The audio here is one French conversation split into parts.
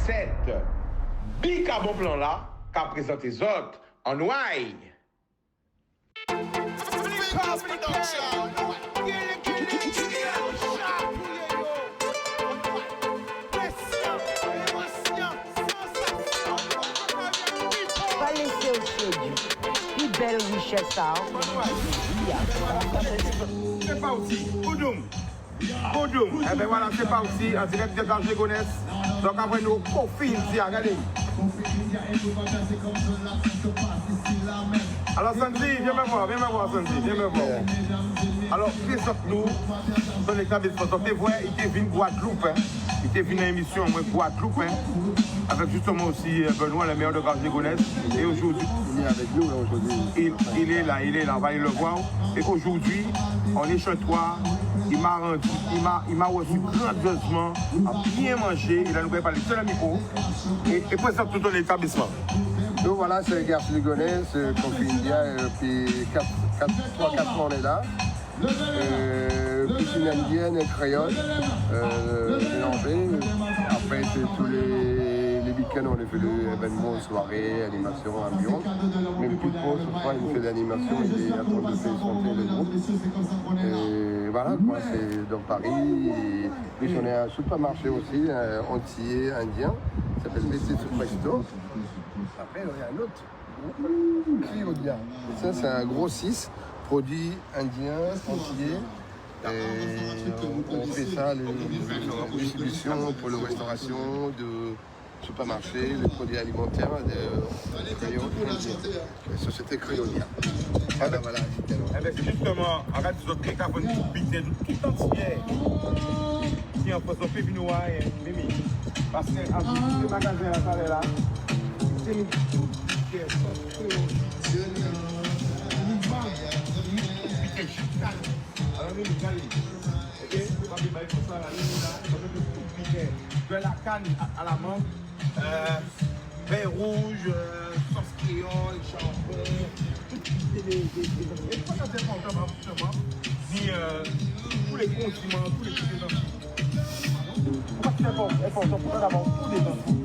cette big à bon plan là, qu'a présenté les autres en ouaille. Pas laisser au sédu. Plus belle richesse ça. C'est pas aussi. Boudoum. Boudoum. Eh bien voilà, c'est pas aussi. En direct de Gargé Gonesse. Donc après nous, confine ici, regardez. Alors Sandy, viens me voir Sandy, viens me voir. Alors, présente-nous son établissement. Donc, tu vois, il était venu Guadeloupe. Il était venu à l'émission Guadeloupe. Avec justement aussi Benoît, le maire de Gargé Gonesse. Et aujourd'hui, il est avec nous aujourd'hui. Il est là, on va aller le voir. Et aujourd'hui, on est chez toi. Il m'a reçu grandiosement, a bien mangé. Il a nous préparé le seul micro. Et présente tout ton établissement. Donc voilà, c'est Gargé Gonesse, Confindia, puis 3-4 mois on est là. Cuisine indienne et créole mélangée. Après, c'est tous les week-ends, on fait des événements, soirées, animations, ambiance. Même plus trop, ce soir, il fait l'animation, il est en train de faire chanter le groupe. Et voilà, quoi, c'est dans Paris. Et puis, on est à un supermarché aussi, antillais, indien, qui s'appelle BC Superstore. Après, il y a un autre groupe, Criodia. Ça, c'est un gros 6. Produits indiens, antillais, et on fait ça, les distributions pour la restauration, de supermarchés, les produits alimentaires de créole indien, la société Créolia. Voilà, voilà. C'est justement, arrête de autres cas, vous nous piquez tout entier. Qui en faisant pépinois et Mimi. Parce que à tous les magasins là, c'est une de la canne à la menthe, vin rouge, sauce créole, charbon, et pas très important justement, ni tous les condiments, tous les produits. C'est important pour d'avoir tous les enfants.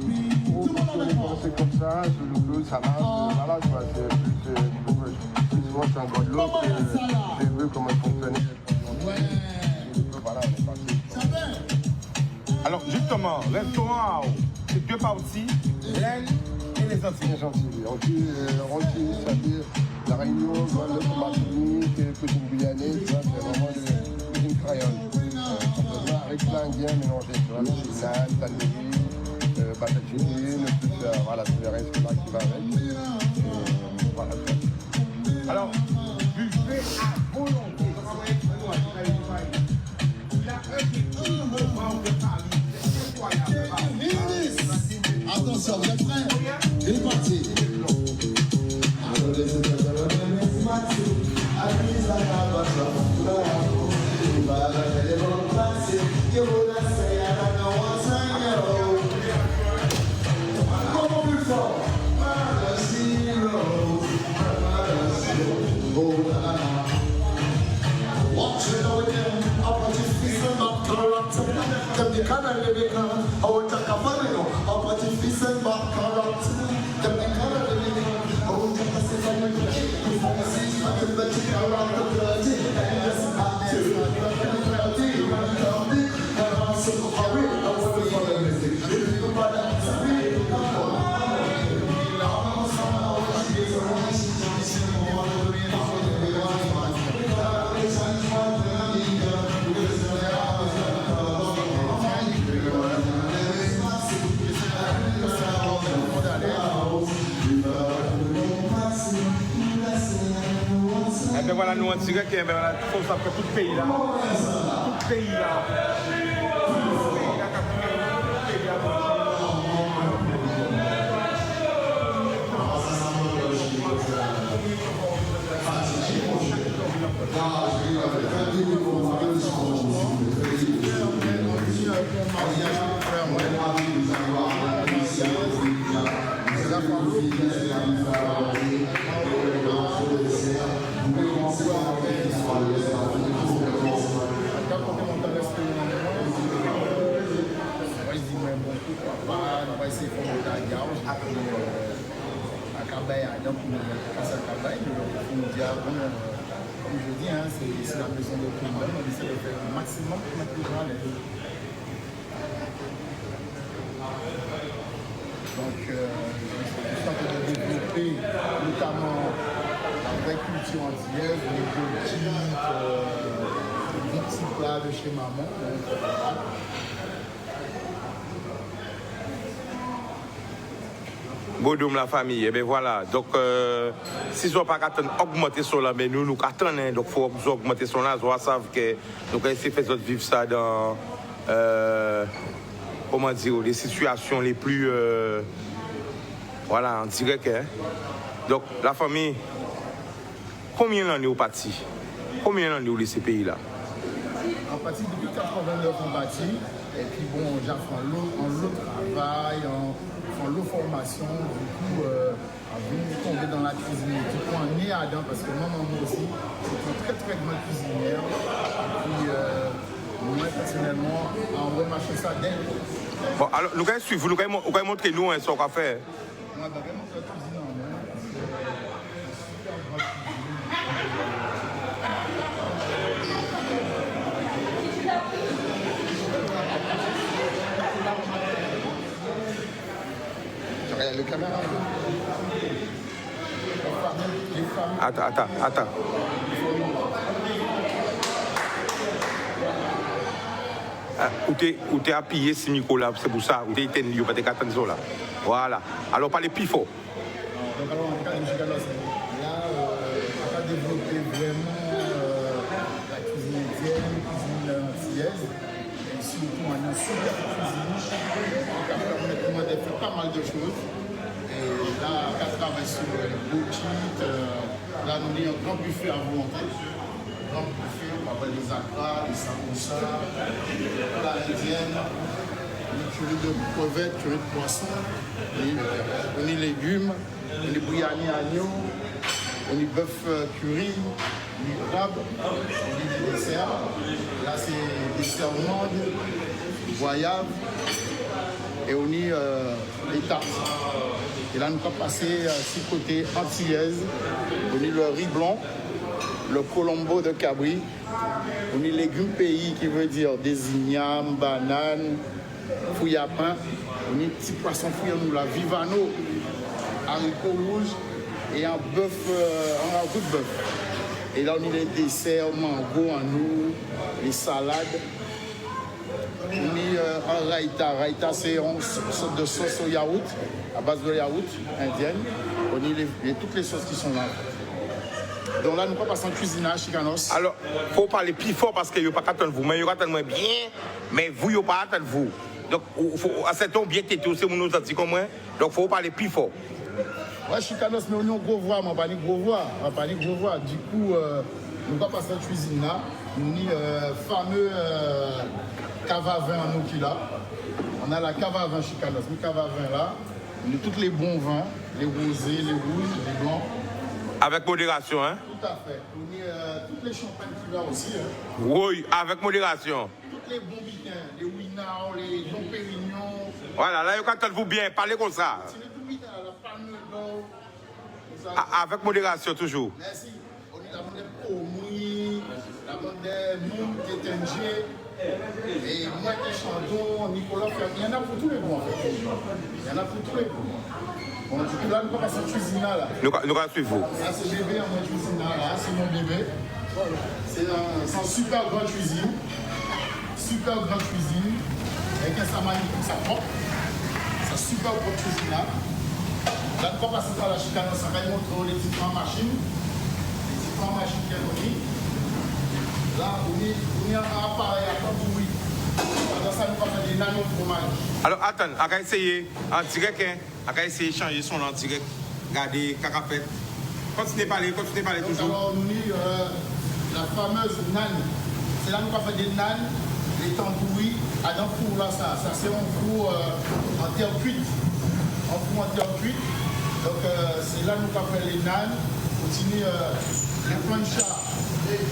Pour commencer comme ça, sur le bleu, ça marche, voilà, c'est plus souvent c'est en Guadeloupe, j'ai vu comment il fonctionnait. Voilà, on est parti. Alors justement, restaurant, c'est deux parties, l'aile et les Antilles. Les Antilles, ça veut dire la Réunion, Guadeloupe, Martinique, cuisine guyanaise, c'est vraiment de cuisine créole. Avec plein indien mélangé, tu vois, naan, tandoori, batatine, voilà, tout le reste là qui va avec. Et, voilà. Alors, buffet à volonté. Il y a un qui est moment de Paris. C'est incroyable. Attention, vous êtes prêts? Il est parti. Comment plus fort? Watch it out again, opportunity and back corrupt. Them the canal living on, our Takafarino, opportunity and back corrupt. Them the canal living on, our Takafarino, before the seas, until the chicken around the bloody, and yes, active, and also for it, I want to follow music. If you buy that, Et bien voilà, nous en direct, et bien voilà, il faut ça pour tout le pays là. Tout le pays là. à Cabaye, donc nous à Cabaye, nous disons, comme je dis, c'est la maison de tout le monde, on essaie de faire le maximum pour mettre les gens à l'aise. Donc, je suis de développer notamment la vraie culture antillaise, les petits plats de chez maman. Bonjour la famille, et bien voilà, donc si on pas augmenter son là, mais nous attendons, donc il faut augmenter son là, on savent que nous allons essayer de faire vivre ça dans, comment dire, les situations les plus, voilà, en direct. Hein. Donc la famille, combien d'années au parti? Combien d'années au laissé pays là? En partie depuis 89 en parti, et puis bon, j'apprends l'eau travail, en l'eau formation, du coup, avant de tomber dans la cuisine, du coup, en nez à dents, parce que maman aussi, c'est une très très grande cuisinière, et puis moi personnellement, on va marcher ça dès. Bon, alors nous allons suivre, nous allons montrer nous ce qu'on va faire. On va vraiment faire la cuisine en main. Le caméra. Attends. Où t'es appuyé ce micro là, c'est pour ça, où t'es éteint, il n'y a pas de catans là. Voilà. Alors parlez plus fort. Donc alors en cas de Chicanos, là, on va développer vraiment la cuisine indienne, la cuisine antillaise, et surtout une super cuisine qui va permettre de faire pas mal de choses. Et là, on travaille sur les bouchites, là nous avons un grand buffet à volonté. Un grand buffet, on va avoir les akras, les samoussas, la indienne, les curry de crevettes, curry de poisson, on a légumes, on a bouillani agneau, on a bœuf curry, on a crabe, on a des desserts. Là c'est dessert monde, goyave et on a les tartes. Et là nous allons passer sur le côté antillaise, on a le riz blanc, le colombo de cabri, on a les légumes pays qui veut dire des ignames, bananes, fouillapin, on a des petits poissons fouillés, nous la vivano, haricots rouges et un bœuf, un ragoût de bœuf. Et là on a les desserts, mango en nous, les salades. On a un raïta. Raïta c'est une sorte de sauce au yaourt, à base de yaourt indienne. On a toutes les sauces qui sont là. Donc là, nous pas passer en cuisinage, Chicanos. Alors, il faut parler plus fort parce qu'il n'y a pas qu'à vous. Mais il y a tellement bien, mais vous, il n'y a pas à vous. Donc, à cet homme bien têtu, c'est mon autre comme moi. Donc, il faut parler plus fort. Ouais, Chicanos, mais on a une gros voix, mais on n'a pas une gros voix. On n'a pas une gros voix. Du coup, nous pas passer en cuisine là. Nous avons fameux cave à vin en nous qui là. On a la cave à vin Chicanos. Le cave à vin là, on a tous les bons vins, les rosés, les rouges, les blancs. Avec modération, hein? Tout à fait. On a toutes les champagnes qui là aussi. Hein. Oui, avec modération. Tous les bons bitins, les Winao, les Dom Pérignon. Voilà, là, il vous bien, parlez comme ça. C'est les bons bitins, la palme d'or. Avec modération, toujours. Merci. On a la monnaie Omoui, la monnaie Moum, Tétengé, et moi qui Chandon, Nicolas Fermi. Il y en a pour tous les bons en fait. Il y en a pour tous les bons. Bon, du coup, là, nous passons à cuisine là. Nous allons suivre vous. Là, c'est bébé en mode cuisine là, c'est mon bébé. C'est une super grande cuisine. Super grande cuisine. Avec un samani pour sa propre. C'est super grande cuisine là. Là, nous passons par la Chicanos, ça va montrer les différentes machines. Les différentes machines qu'elle a. Là, on a un appareil à tambouille. Dans ça, nous passons des nano-fromages. Alors, attends, on va essayer en direct, hein? On va essayer de changer son en direct. Regardez, carapet. Continuez à parler toujours. Alors, nous avons la fameuse nan. C'est là que nous faisons des nan, les tambouilles, à un four là, ça c'est un four en terre cuite. Un four en terre cuite. Donc, c'est là que nous faisons les nan. Continue les planchas. Et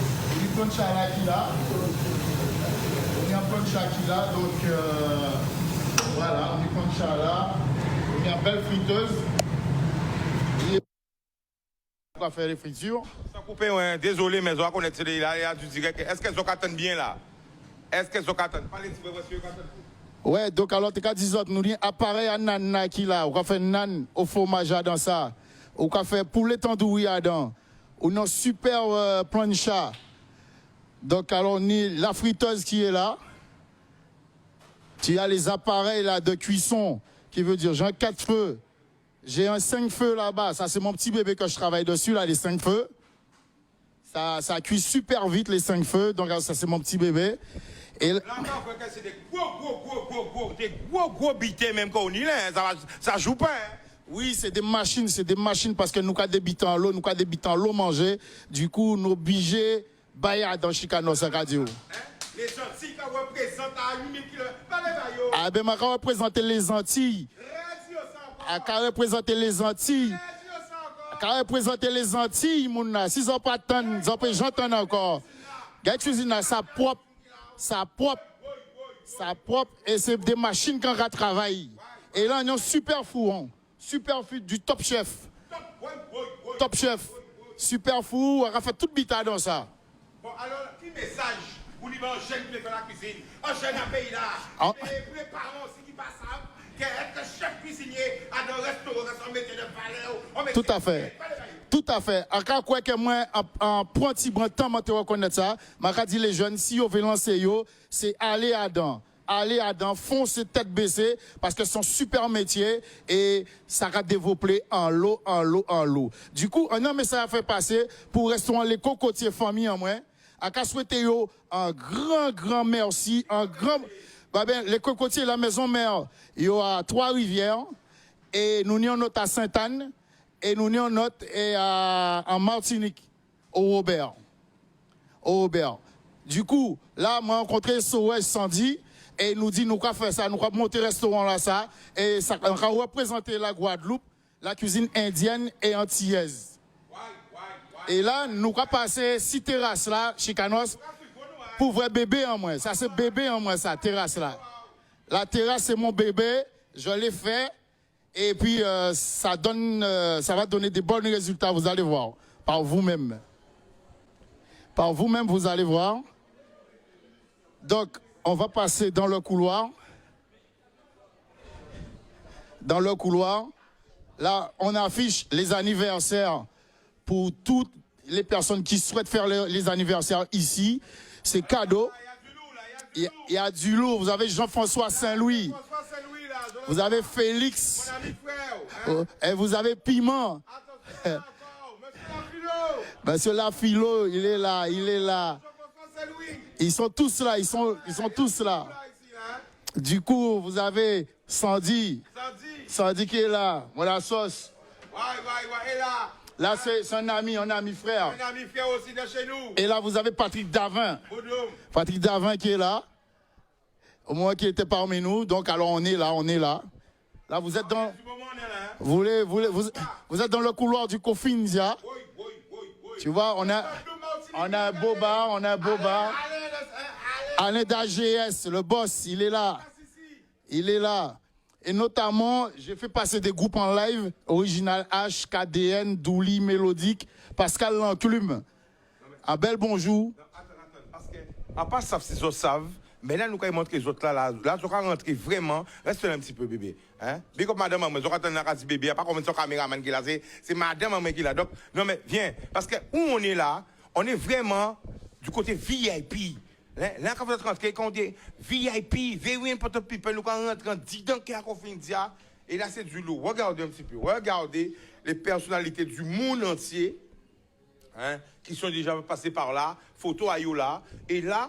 les planchas là qui là. On a un plancha qui là, donc voilà, on a un plancha là. On Il y a une belle friteuse. On va faire les fritures. Sans couper, ouais. Désolé, mais je vais connaître là, il y a du direct. Est-ce qu'elles ont attendent bien là? Est-ce qu'elles ont attendent? Parlez de monsieur. Ouais, donc alors, tu as dit, nous avons appareil à nan qui là. On va faire nan au fromage dans ça. On va faire poulet tandoori dedans. On a un super plancha. Donc alors, on a la friteuse qui est là. Tu as les appareils là de cuisson, qui veut dire j'ai un 4 feux. J'ai un 5 feux là-bas. Ça, c'est mon petit bébé que je travaille dessus, là, les 5 feux. Ça cuit super vite, les 5 feux. Donc, ça, c'est mon petit bébé. Et là, c'est des gros bités, même quand on y est. Ça joue pas. Hein? Oui, c'est des machines parce que nous avons des bités en l'eau, nous avons des bités en l'eau manger. Du coup, nous obligés de dans Chicano, ça radio. Les Antilles qui représentent à 8000 km. Ah, ben, je vais représenter les Antilles. À représenter les Antilles. À représenter les Antilles, mon si ils n'ont pas tant, ils n'ont pas j'entends encore. Gars, cuisine ça propre, et c'est des machines qui ont travaillé. Et là, ils ont super fourron, du top chef. Top chef, super fou, on a fait tout le bita dans ça. Bon, alors, quel message pour les jeunes qui font la cuisine? Un jeune à pays là, pour les parents aussi qui passent ça. Être chef cuisinier à un restaurant, on met de valeur. Tout à fait. Tout à fait. Encore quoi que moi, en petit temps, je reconnaître ça. Je dis les jeunes, si vous voulez lancer, c'est aller à dedans, foncer tête baissée, parce que c'est un super métier et ça va développer en l'eau. Du coup, un homme, ça a fait passer pour restaurant Les Cocotiers Famille en moins. Je souhaite un grand merci, les Cocotiers, la maison mère, il y a 3 rivières, et nous avons notre à Sainte-Anne, et nous avons notre en Martinique, au Robert. Du coup, là, moi, j'ai rencontré Sowesh Sandy, et il nous dit, nous allons faire ça, nous allons monter le restaurant là, ça, et ça va représenter la Guadeloupe, la cuisine indienne et antillaise. Et là, nous allons passer 6 terrasses là, Chicanos, pour vrai bébé en moi. Ça, c'est bébé en moi, ça, terrasse là. La terrasse, c'est mon bébé. Je l'ai fait. Et puis, ça va donner des bons résultats, vous allez voir. Par vous-même. Par vous-même, vous allez voir. Donc, on va passer dans le couloir. Dans le couloir. Là, on affiche les anniversaires pour toutes les personnes qui souhaitent faire les anniversaires ici. C'est cadeau. Il y a du lourd. Vous avez Jean-François Saint-Louis. Vous avez Félix. Et vous avez Piment. Monsieur Lafilo, il est là. Ils sont tous là. Ils sont tous là. Du coup, vous avez Sandy. Sandy qui est là. Voilà la sauce. Là, c'est un ami frère. Un ami frère aussi de chez nous. Et là, vous avez Patrick Davin. Patrick Davin qui est là. Au moins qui était parmi nous. Donc, alors, on est là. Là, vous êtes dans... Vous êtes dans le couloir du Kofinzia. Tu vois, on a un beau bar, Alain d'AGS, le boss, il est là. Et notamment, j'ai fait passer des groupes en live, Original H, KDN, Douli, Mélodique, Pascal Lanclume. Un bel bonjour. Attends, parce que, à part ça, c'est autres savent, mais là, nous, quand ils montrent les autres là, je vais rentrer vraiment, reste un petit peu, bébé. Hein? Bien comme madame, je vais rentrer dans la bébé, pas comme son caméraman qui est là, c'est madame qui est là. Donc, non, mais viens, parce que où on est là, on est vraiment du côté VIP. Là, quand vous êtes rentré, quand on dit VIP, very important people, nous quand on rentre en 10 ans qu'il y a Kofinzia, et là c'est du lourd. Regardez un petit peu, regardez les personnalités du monde entier, hein, qui sont déjà passés par là, photo à là, et là,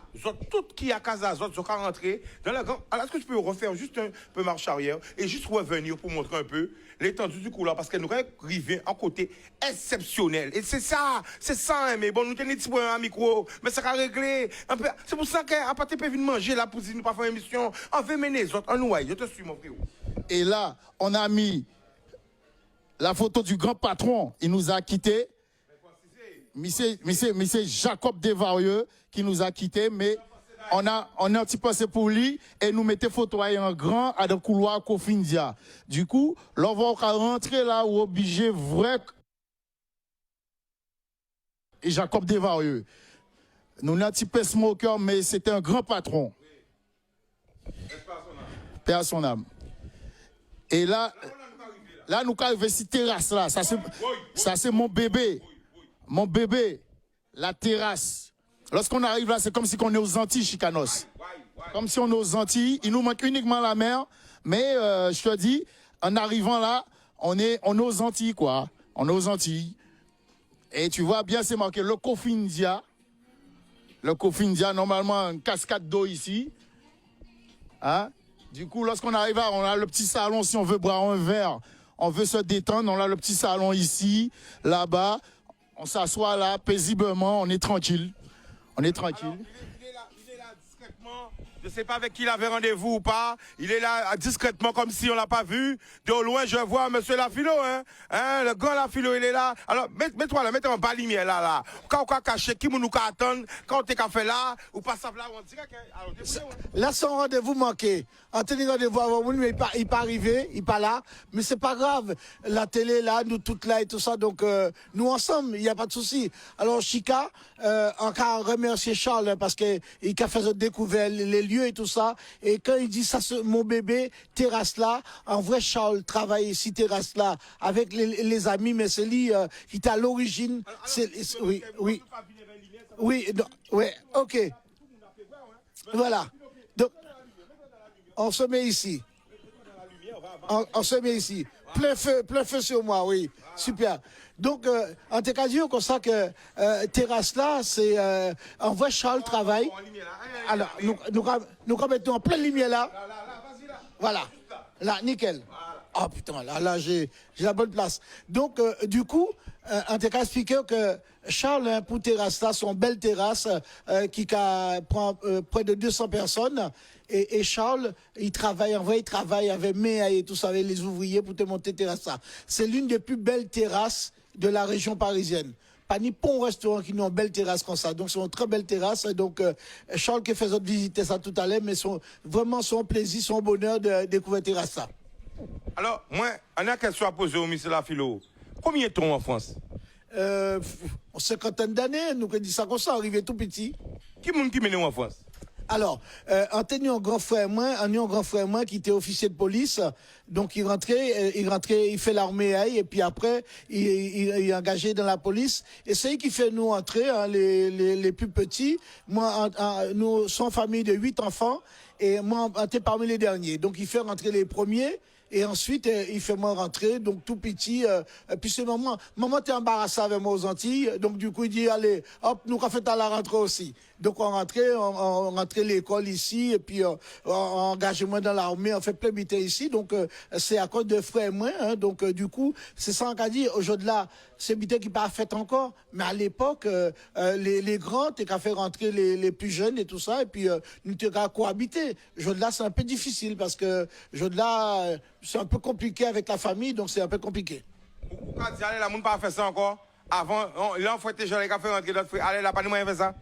tout qui a Casa, sont rentrés dans la grande. Alors, est-ce que je peux refaire juste un peu marche arrière et juste revenir pour montrer un peu l'étendue du couloir, parce que nous arrivons en côté exceptionnel. Et c'est ça, hein, mais bon, nous tenons un micro, mais ça va régler. C'est pour ça qu'à partir de venir manger là pour nous pas faire une émission, on veut mener les autres, je te suis, mon frère. Et là, on a mis la photo du grand patron, il nous a quittés. Monsieur Jacob Desvarieux qui nous a quittés, mais on a un petit passé pour lui et nous mettons photo en grand à le couloir Kofindia. Du coup, l'on va rentrer là où obligé vrai et Jacob Desvarieux. Nous avons un petit peu smoker, mais c'était un grand patron. Paix à son âme. Et là, nous arrivons ici terrasse là. Ça c'est mon bébé. Mon bébé. La terrasse. Lorsqu'on arrive là, c'est comme si on est aux Antilles, Chicanos. Comme si on est aux Antilles. Il nous manque uniquement la mer. Mais je te dis, en arrivant là, on est aux Antilles, quoi. On est aux Antilles. Et tu vois bien, c'est marqué le Kofindia. Le Kofindia, normalement, une cascade d'eau ici. Hein? Du coup, lorsqu'on arrive là, on a le petit salon, si on veut boire un verre, on veut se détendre, on a le petit salon ici, là-bas. On s'assoit là, paisiblement, on est tranquille. On est tranquille. Alors, il est là discrètement. Je ne sais pas avec qui il avait rendez-vous ou pas. Il est là discrètement comme si on ne l'a pas vu. De loin, je vois M. Lafilo. Le grand Lafilo, il est là. Alors, mets-toi là, mets-toi en bas lumière là. Quand on a caché, qui nous attend, quand on t'a fait là, ou pas ça là, on dirait que. Là, son rendez-vous manqué. En tenant rendez-vous avant nous, mais il pas arrivé, il pas là. Mais c'est pas grave. La télé là, nous toutes là et tout ça. Donc, nous ensemble, il n'y a pas de souci. Alors, Chica, encore remercier Charles parce qu'il a fait découvrir les lieux et tout ça. Et quand il dit ça, mon bébé, terrasse là, en vrai, Charles travaille ici, terrasse là, avec les amis, mais c'est lui qui est à l'origine. Oui, oui. Oui, non, ouais, ok. Voilà. Donc, on se met ici. On se met ici. Plein feu sur moi, oui. Super. Donc, en tout cas, comme ça que terrasse là, c'est en vrai Charles travaille. Alors, nous mettons en pleine lumière là. Voilà. Là, nickel. Oh putain, là j'ai la bonne place. Donc, du coup, en tout cas, expliquer que Charles, pour terrasse là, son belle terrasse qui prend près de 200 personnes. Et Charles, il travaille avec Méa et tout ça, avec les ouvriers pour te monter terrasse là. C'est l'une des plus belles terrasses de la région parisienne. Pas ni pont restaurant qui ont une belle terrasse comme ça. Donc, c'est une très belle terrasse. Donc, Charles qui fait visiter ça tout à l'heure, mais vraiment son plaisir, son bonheur de découvrir terrasse ça. Alors, moi, on a une question à poser au monsieur Lafilo. Combien de temps en France? Une cinquantaine d'années, nous dit ça comme ça, arrivé tout petit. Qui mène en France? Alors, on tenait un grand frère moi qui était officier de police, donc il rentrait, il fait l'armée et puis après il est engagé dans la police et c'est lui qui fait nous entrer les plus petits. Moi, nous sommes famille de 8 enfants et moi on était parmi les derniers, donc il fait rentrer les premiers. Et ensuite, il fait moi rentrer, donc tout petit. Puis c'est maman t'es embarrassé avec moi aux Antilles. Donc du coup, il dit, allez, hop, nous on fait à la rentrée aussi. Donc on rentrait l'école ici, et puis on engagement dans l'armée, on fait plein de ici. Donc c'est à cause de frères et moi. Donc du coup, c'est ça qu'on a dit. Aujourd'hui là, c'est bité qui pas fait encore. Mais à l'époque, les grands, t'es qu'à faire rentrer les plus jeunes et tout ça. Et puis nous t'es qu'à cohabiter. Aujourd'hui là, c'est un peu difficile parce que aujourd'hui là, c'est un peu compliqué avec la famille, donc c'est un peu compliqué. Pourquoi dire, allez, la monde pas fait ça encore? Avant, là, on fait déjà les cafés rentrer d'autres frères. Allez, là, pas de moyen faire ça?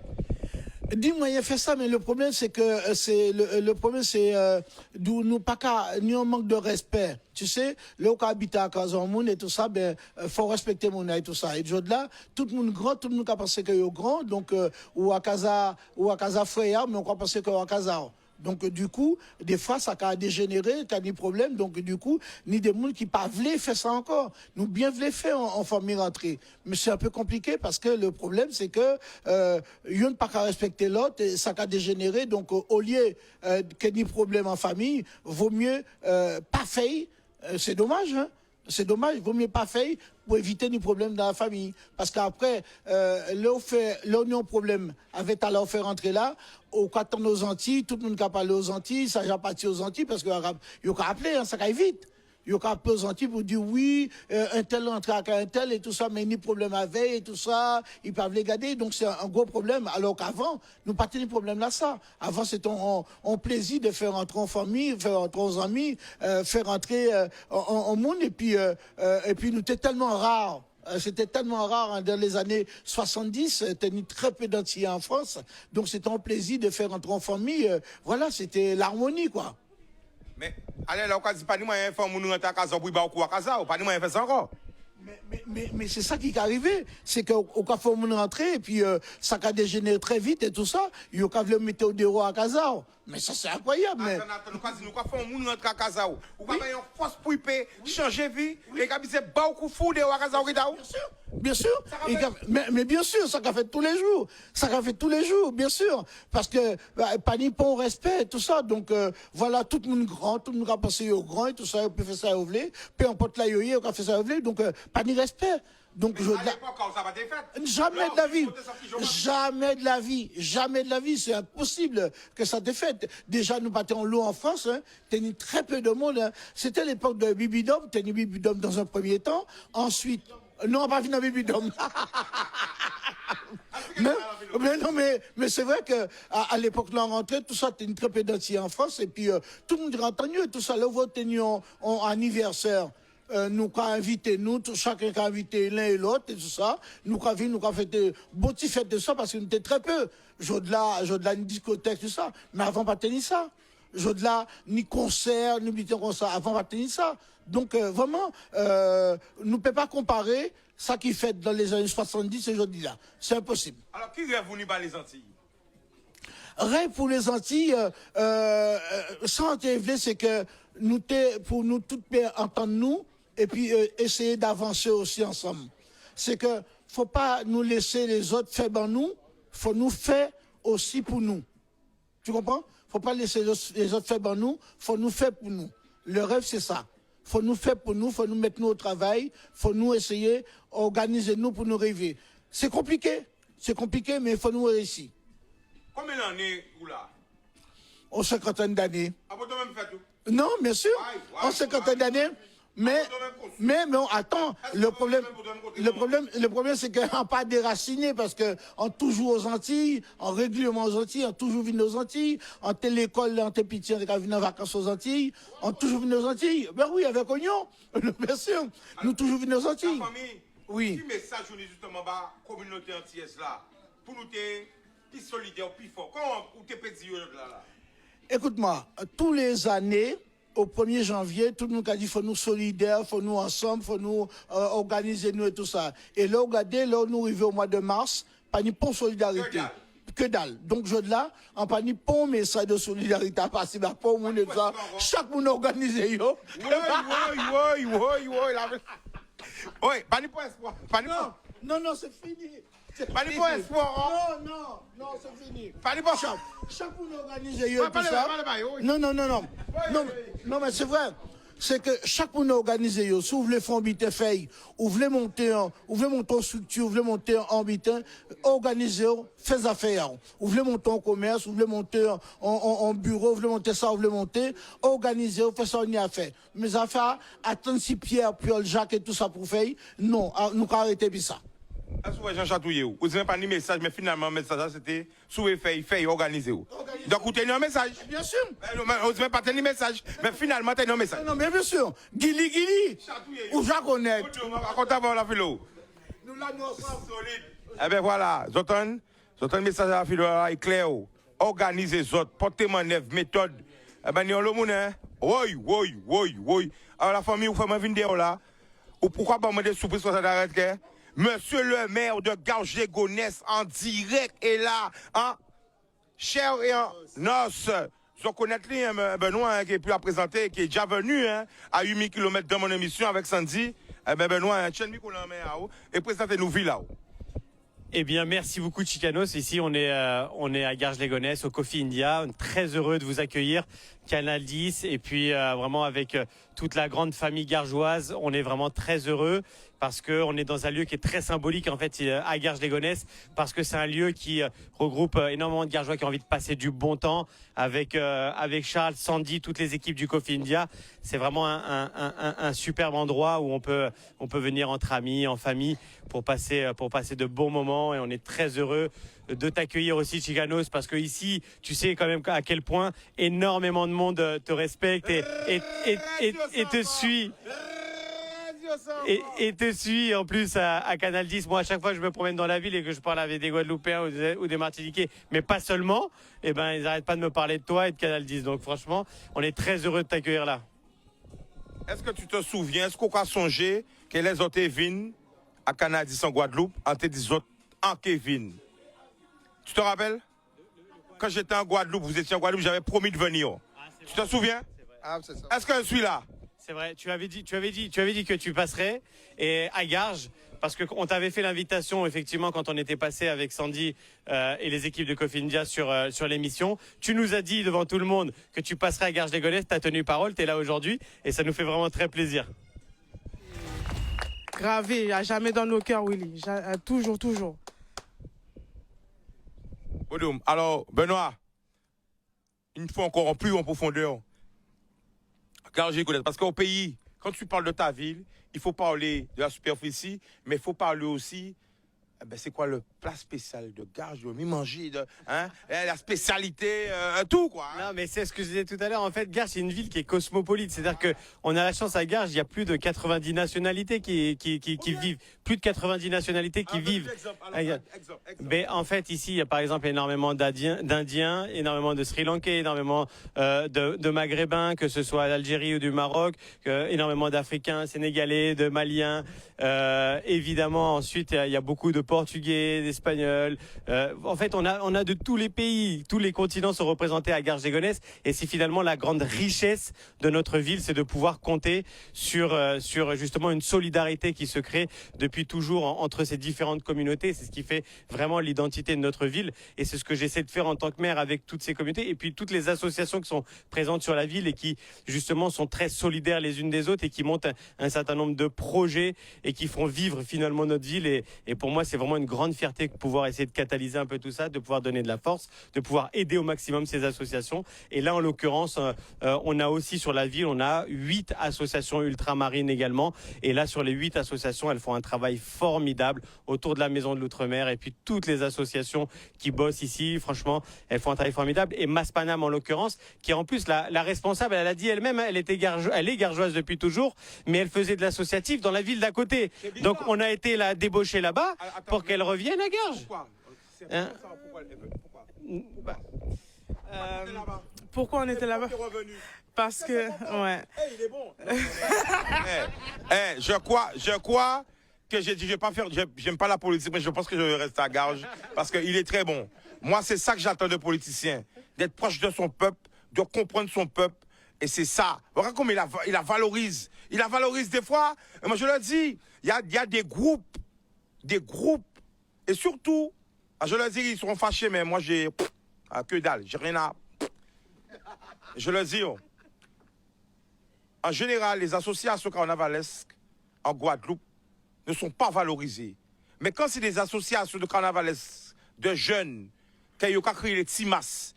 Dis-moi, il fait ça, mais le problème, c'est que le problème, c'est nous pas qu'à, ni un manque de respect. Tu sais, là, où habite à Casamance et tout ça, ben, faut respecter mon et tout ça. Et de là, tout le monde grand, tout le monde a pensé qu'il est grand, donc, ou à Casa Frère, mais on a pensé qu'il est à Casa. Donc, du coup, des fois, ça a dégénéré, ça a des problèmes. Donc, du coup, ni des gens qui pas voulaient faire ça encore. Nous, bien voulaient faire en famille rentrée. Mais c'est un peu compliqué parce que le problème, c'est que, y'en n'a pas qu'à respecter l'autre et ça a dégénéré. Donc, au lieu qu'il y ait des problèmes en famille, vaut mieux, pas faire. C'est dommage, hein. C'est dommage, il vaut mieux pas faire pour éviter des problèmes dans la famille. Parce qu'après, là, on a un problème avec à faire rentrer là, au quand on aux Antilles, tout le monde qui a parlé aux Antilles, ça j'ai parti aux Antilles parce qu'il y a appelé, hein, ça va vite. Il y a pesanti pour dire oui, un tel entre avec un tel et tout ça, mais ni problème avec et tout ça, ils peuvent les garder. Donc c'est un gros problème. Alors qu'avant, nous pas tenu problème là ça. Avant, c'était un plaisir de faire rentrer en famille, faire rentrer aux amis, faire rentrer en monde. Et puis nous étions tellement rares. C'était tellement rare hein, dans les années 70, c'était très peu d'Antillais en France. Donc c'était un plaisir de faire rentrer en famille. Voilà, c'était l'harmonie, quoi. Mais, allez, là, on dit pas ni moyen de faire mon rentrer à casa, ou à casa, ou pas ni moyen de faire ça encore. Mais c'est ça qui est arrivé. C'est qu'au café, on est rentré, et puis ça a dégénéré très vite et tout ça. Il y a qu'à le mettre au déro à casa. Mais ça, c'est incroyable. Mais... Attends, nous faisons mon rentrer à casa, ou pas une force pour y changer vie, et qu'à c'est beaucoup fou de à casa, Bien sûr. Mais bien sûr, ça qu'a fait tous les jours. Ça qu'a fait tous les jours, bien sûr. Parce que, pas ni pour respect, tout ça. Donc, voilà, tout le monde grand, tout le monde a pensé au grand et tout ça, on peut faire ça au blé. Peu importe la yoye, on a fait ça au blé. Donc, pas ni respect. Donc, à l'époque, quand ça va être fait. Jamais de la vie. Jamais de la vie. Jamais de la vie. C'est impossible que ça te fait. Déjà, nous battons l'eau en France. Hein. T'as très peu de monde. Hein. C'était l'époque de Bibidom. T'as Bibidom dans un premier temps. Ensuite, non, pas fini dans Bibidom. mais c'est vrai que à l'époque là on rentrait, tout ça, t'es une très peu d'Antillais en France. Et puis, tout le monde rentre mieux. Tout ça, là, vous tenez en anniversaire. Nous avons invité, chacun a invité l'un et l'autre et tout ça. Nous avons fait de beaux petits fêtes de ça parce que nous étions très peu. J'ai de la une discothèque, tout ça. Mais avant, pas tenir ça. J'ai de la ni concert, ni bitons comme ça. Avant, pas tenir ça. Donc, vraiment, nous ne pouvons pas comparer ça qui fait dans les années 70 et aujourd'hui-là. C'est impossible. Alors, qui rêve vous n'y pas les Antilles? Rêve pour les Antilles, sans t'évler, c'est que pour nous toutes entendre nous, et puis essayer d'avancer aussi ensemble. C'est que faut pas nous laisser les autres faire dans nous, faut nous faire aussi pour nous. Tu comprends? Faut pas laisser les autres faire dans nous, faut nous faire pour nous. Le rêve, c'est ça. Faut nous faire pour nous, faut nous mettre nous au travail, faut nous essayer, organiser nous pour nous rêver. C'est compliqué, mais il faut nous réussir. Combien d'années vous là? En cinquantaine d'années. Ah, vous même fait tout? Non, bien sûr, en cinquantaine d'années. Mais attends, le problème, c'est qu'on n'a pas déraciné parce qu'on toujours aux Antilles, on régulièrement aux Antilles, on toujours venu aux Antilles, on telle l'école, on telle pitié, on venu en vacances aux Antilles, on toujours venu aux Antilles. Ben oui, avec Oignon, bien sûr, nous toujours venu aux Antilles. La famille, oui. Quel message vous justement la communauté antillaise là, pour nous être plus solidaires, plus forts? Comment vous te pédez là? Écoute-moi, tous les années, au 1er janvier, tout le monde a dit faut nous solidaires, faut nous ensemble, faut nous organiser nous et tout ça. Et là, regardez, là, nous arrivons au mois de mars, pas ni pour solidarité. Que dalle. Donc, je là, on pas ni pour message de solidarité à passer, bah, pour monde et tout ça. Chaque monde organisé, yo. Oui, pas ni pour espoir. Non, c'est fini. Pas ni pour espoir. Non, c'est fini. Pas ni pour chaque monde organisé, yo, tout ça. Non, mais c'est vrai. C'est que chaque monde organisé, yo, si vous voulez faire un bitin fait, ou vous voulez monter en structure, vous voulez monter en bitin, organisez, faites affaires. Vous voulez monter en commerce, vous voulez monter en bureau, vous voulez monter ça, vous voulez monter, organisez, faites ça, on y a fait. Mes affaires, attendre si Pierre, Piol, Jacques et tout ça pour faire, non, nous arrêter puis ça. Est-ce que Jean Chatouillé, vous n'avez pas de message, mais finalement, le message, c'était sous fait, organisé. Donc, vous tenez un message. Bien sûr. Vous n'avez pas tenu un message, mais finalement, vous tenez un message. Non, mais bien sûr. Gili. Ou Jacques Honnête. Racontez avant la philo. Nous là, nous ensemble. Solide. Eh bien, voilà. J'entends le message à la philo est clair. Organisez les autres, portez-moi neuf méthode. Eh bien, nous avons le monde, hein. Oui. Alors, la famille, vous faites ma vidéo là. Ou pourquoi pas me surprise sur cette arrête, que Monsieur le maire de Garges-les-Gonesse en direct est là, hein? Cher et en noce. Je connais Benoît qui est plus à présenter, qui est déjà venu hein, à 8000 km dans mon émission avec Sandy. Eh ben Benoît, tiens le micro là, et présentez-nous là. Eh bien, merci beaucoup, Chicanos. Ici, on est à Garges-les-Gonesse, au Coffee India. Très heureux de vous accueillir. Canal 10 et puis vraiment avec toute la grande famille gargeoise. On est vraiment très heureux parce qu'on est dans un lieu qui est très symbolique en fait à Garges-les-Gonesse, parce que c'est un lieu qui regroupe énormément de Gargeois qui ont envie de passer du bon temps avec Charles, Sandy, toutes les équipes du Coffee India. C'est vraiment un superbe endroit où on peut venir entre amis, en famille pour passer de bons moments, et on est très heureux de t'accueillir aussi, Chicanos, parce que ici, tu sais quand même à quel point énormément de monde te respecte et te suit. Et te suit en plus à Canal 10. Moi, à chaque fois que je me promène dans la ville et que je parle avec des Guadeloupéens ou des Martiniquais, mais pas seulement, eh ben, ils n'arrêtent pas de me parler de toi et de Canal 10. Donc franchement, on est très heureux de t'accueillir là. Est-ce que tu te souviens, est-ce qu'on a songé que les autres viennent à Canal 10 en Guadeloupe, en te disant en Kevin? Tu te rappelles? Quand j'étais en Guadeloupe, vous étiez en Guadeloupe, j'avais promis de venir. Tu te souviens? Ah, c'est ça. Est-ce que je suis là? C'est vrai, tu avais dit que tu passerais et à Garges, parce qu'on t'avait fait l'invitation effectivement quand on était passé avec Sandy et les équipes de Coffee India sur l'émission. Tu nous as dit devant tout le monde que tu passerais à Garges-les-Gonesse, tu as tenu parole, tu es là aujourd'hui et ça nous fait vraiment très plaisir. Gravé à jamais dans nos cœurs, Willy. Toujours, toujours. Alors, Benoît, une fois encore en plus en profondeur, Garges-les-Gonesse, parce qu'au pays, quand tu parles de ta ville, il faut parler de la superficie, mais il faut parler aussi, c'est quoi le plat spécial de Garges, de mi-manger, la spécialité, tout quoi. Non, mais c'est ce que je disais tout à l'heure. En fait, Garges, c'est une ville qui est cosmopolite. C'est-à-dire qu'on a la chance à Garges, il y a plus de 90 nationalités qui vivent. Plus de 90 nationalités qui vivent. Mais en fait, ici, il y a par exemple énormément d'Indiens, énormément de Sri Lankais, énormément de Maghrébins, que ce soit d'Algérie ou du Maroc, énormément d'Africains, Sénégalais, de Maliens. Évidemment, ensuite, il y a beaucoup de Portugais, d'Espagnols. En fait, on a de tous les pays, tous les continents sont représentés à Garges-les-Gonesse, et c'est finalement la grande richesse de notre ville, c'est de pouvoir compter sur justement une solidarité qui se crée depuis toujours entre ces différentes communautés. C'est ce qui fait vraiment l'identité de notre ville, et c'est ce que j'essaie de faire en tant que maire avec toutes ces communautés et puis toutes les associations qui sont présentes sur la ville et qui justement sont très solidaires les unes des autres et qui montent un certain nombre de projets et qui font vivre finalement notre ville. Et pour moi, c'est vraiment une grande fierté de pouvoir essayer de catalyser un peu tout ça, de pouvoir donner de la force, de pouvoir aider au maximum ces associations. Et là, en l'occurrence, on a aussi sur la ville, on a 8 associations ultramarines également. Et là, sur les 8 associations, elles font un travail formidable autour de la Maison de l'Outre-mer. Et puis toutes les associations qui bossent ici, franchement, elles font un travail formidable. Et Maspanam, en l'occurrence, qui est en plus la responsable, elle a dit elle-même, elle est gargeoise depuis toujours, mais elle faisait de l'associatif dans la ville d'à côté. Donc on a été la débaucher là-bas pour qu'elle revienne à Garges. Pourquoi on était là-bas? Parce que, ouais. Il est bon. Je crois que j'ai dit, j'aime pas la politique, mais je pense que je vais rester à Garges parce qu'il est très bon. Moi, c'est ça que j'attends de politicien, d'être proche de son peuple, de comprendre son peuple. Et c'est ça. Regarde comme il la valorise. Il la valorise des fois. Moi, je le dis, il y a des groupes. Et surtout, je le dis, ils seront fâchés, mais moi, j'ai que dalle. J'ai rien à... Je le dis. En général, les associations carnavalesques en Guadeloupe ne sont pas valorisées. Mais quand c'est des associations de carnavalesques, de jeunes, qui ont créé les Timas,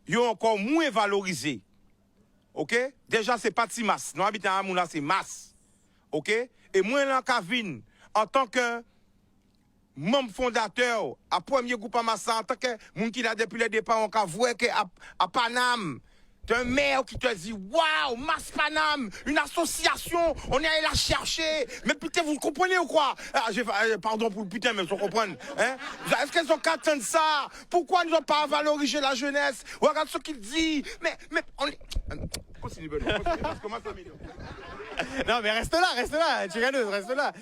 ils ont encore moins valorisé. OK? Déjà, c'est pas Timas. Nous habitons à Amouna, c'est Mas. OK? Et moi, là, Kavin, en tant que membre fondateur, à premier groupe à Massa, en tant que monde qui a depuis le départ, on a vu qu'à Paname, t'as un maire qui te dit, waouh, Mas Paname, une association, on est allé la chercher. Mais putain, vous comprenez ou quoi? Pardon pour le putain, mais vous comprenez. Est-ce qu'elles ont qu'à attendre ça? Pourquoi ils n'ont pas valorisé la jeunesse? Regarde ce qu'il dit. Mais on est... Continue, Benoît, parce que moi, ça m'énerve. Non, mais reste là, Chicanos, reste là.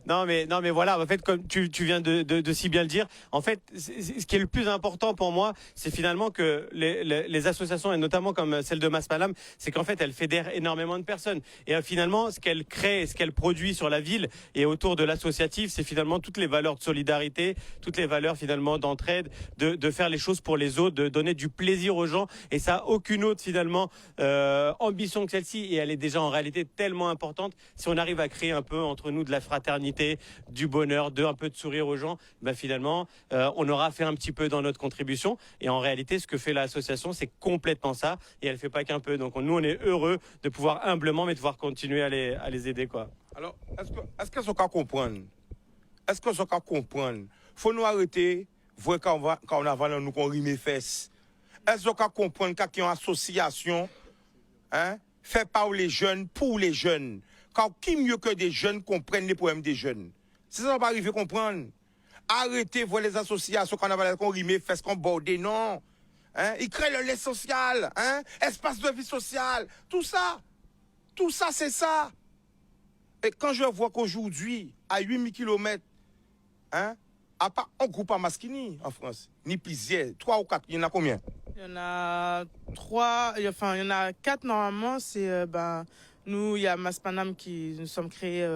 Non, mais voilà, en fait, comme tu viens de si bien le dire, en fait, ce qui est le plus important pour moi, c'est finalement que les associations, et notamment comme celle de Maspanam, c'est qu'en fait, elle fédère énormément de personnes. Et finalement, ce qu'elle crée, ce qu'elle produit sur la ville et autour de l'associatif, c'est finalement toutes les valeurs de solidarité, toutes les valeurs finalement d'entraide, de faire les choses pour les autres, de donner du plaisir aux gens. Et ça a aucune autre finalement ambition que celle-ci. Et elle est déjà en réalité tellement importante. Si on arrive à créer un peu entre nous de la fraternité, du bonheur, un peu de sourire aux gens, ben finalement, on aura fait un petit peu dans notre contribution. Et en réalité, ce que fait l'association, c'est complètement ça. Et elle fait pas qu'un peu. Donc nous, on est heureux de pouvoir humblement, mais de pouvoir continuer à les aider, quoi. Alors, est-ce que ce qu'on comprendre? Est-ce que ce qu'on comprendre? Faut nous arrêter, voir quand on a vendu nous qu'on rime les fesses. Est-ce qu'on comprendre qu'il y a une association, hein, fait par les jeunes, pour les jeunes? Quand qui mieux que des jeunes comprennent les problèmes des jeunes? C'est ça qu'on va arriver à comprendre. Arrêtez voir les associations qu'on rime les fesses, qu'on borde, non. Hein? Ils créent le lien social, hein? Espace de vie sociale, tout ça, c'est ça. Et quand je vois qu'aujourd'hui, à 8000 km, hein, à part un groupe à Maskini en France, ni plusieurs, 3 ou 4, il y en a combien? Il y en a 3, enfin il y en a 4 normalement. C'est nous, il y a Maspanam qui nous sommes créés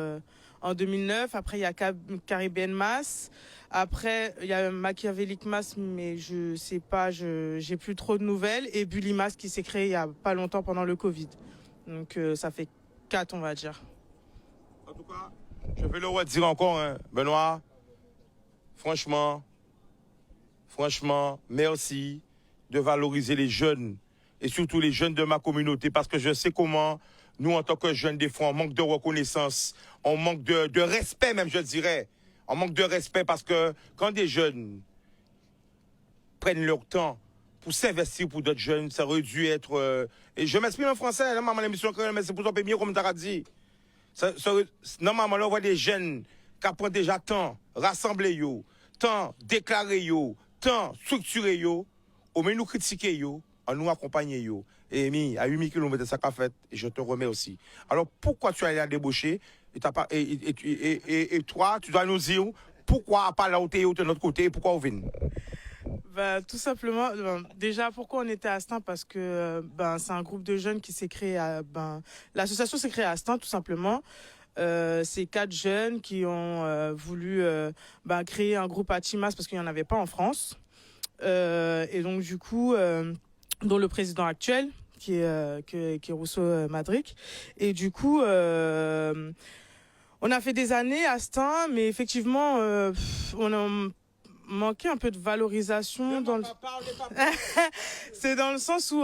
en 2009. Après il y a Caribbean Mass. Après il y a Machiavellic Mass, mais je sais pas, j'ai plus trop de nouvelles. Et Bully Mass qui s'est créé il y a pas longtemps pendant le Covid. Donc ça fait 4 on va dire. En tout cas, je vais le redire encore, hein, Benoît. Franchement, merci de valoriser les jeunes et surtout les jeunes de ma communauté parce que je sais comment nous, en tant que jeunes, des fois, on manque de reconnaissance, on manque de respect même, je dirais. On manque de respect parce que quand des jeunes prennent leur temps pour s'investir pour d'autres jeunes, ça aurait dû être... et je m'exprime en français, là, maman, l'émission, mais c'est pour ça mieux comme tu as dit. Normalement, là, on voit des jeunes qui prennent déjà temps, rassembler, temps, déclarer, temps, structurer, au mieux nous critiquer, en nous accompagner. Et à 8000 km, ça qu'a fait, et je te remets aussi. Alors, pourquoi tu es allé à débaucher et toi, tu dois nous dire pourquoi pas là où tu es de notre côté et pourquoi on vient? Tout simplement, déjà pourquoi on était à Astin, parce que c'est un groupe de jeunes qui s'est créé l'association s'est créée à Astin tout simplement. C'est 4 jeunes qui ont voulu créer un groupe à Timas parce qu'il n'y en avait pas en France. Et donc du coup, dont le président actuel qui est Rousseau Madric. Et du coup, on a fait des années à Astin, mais effectivement, on a manqué un peu de valorisation dans le... C'est dans le sens où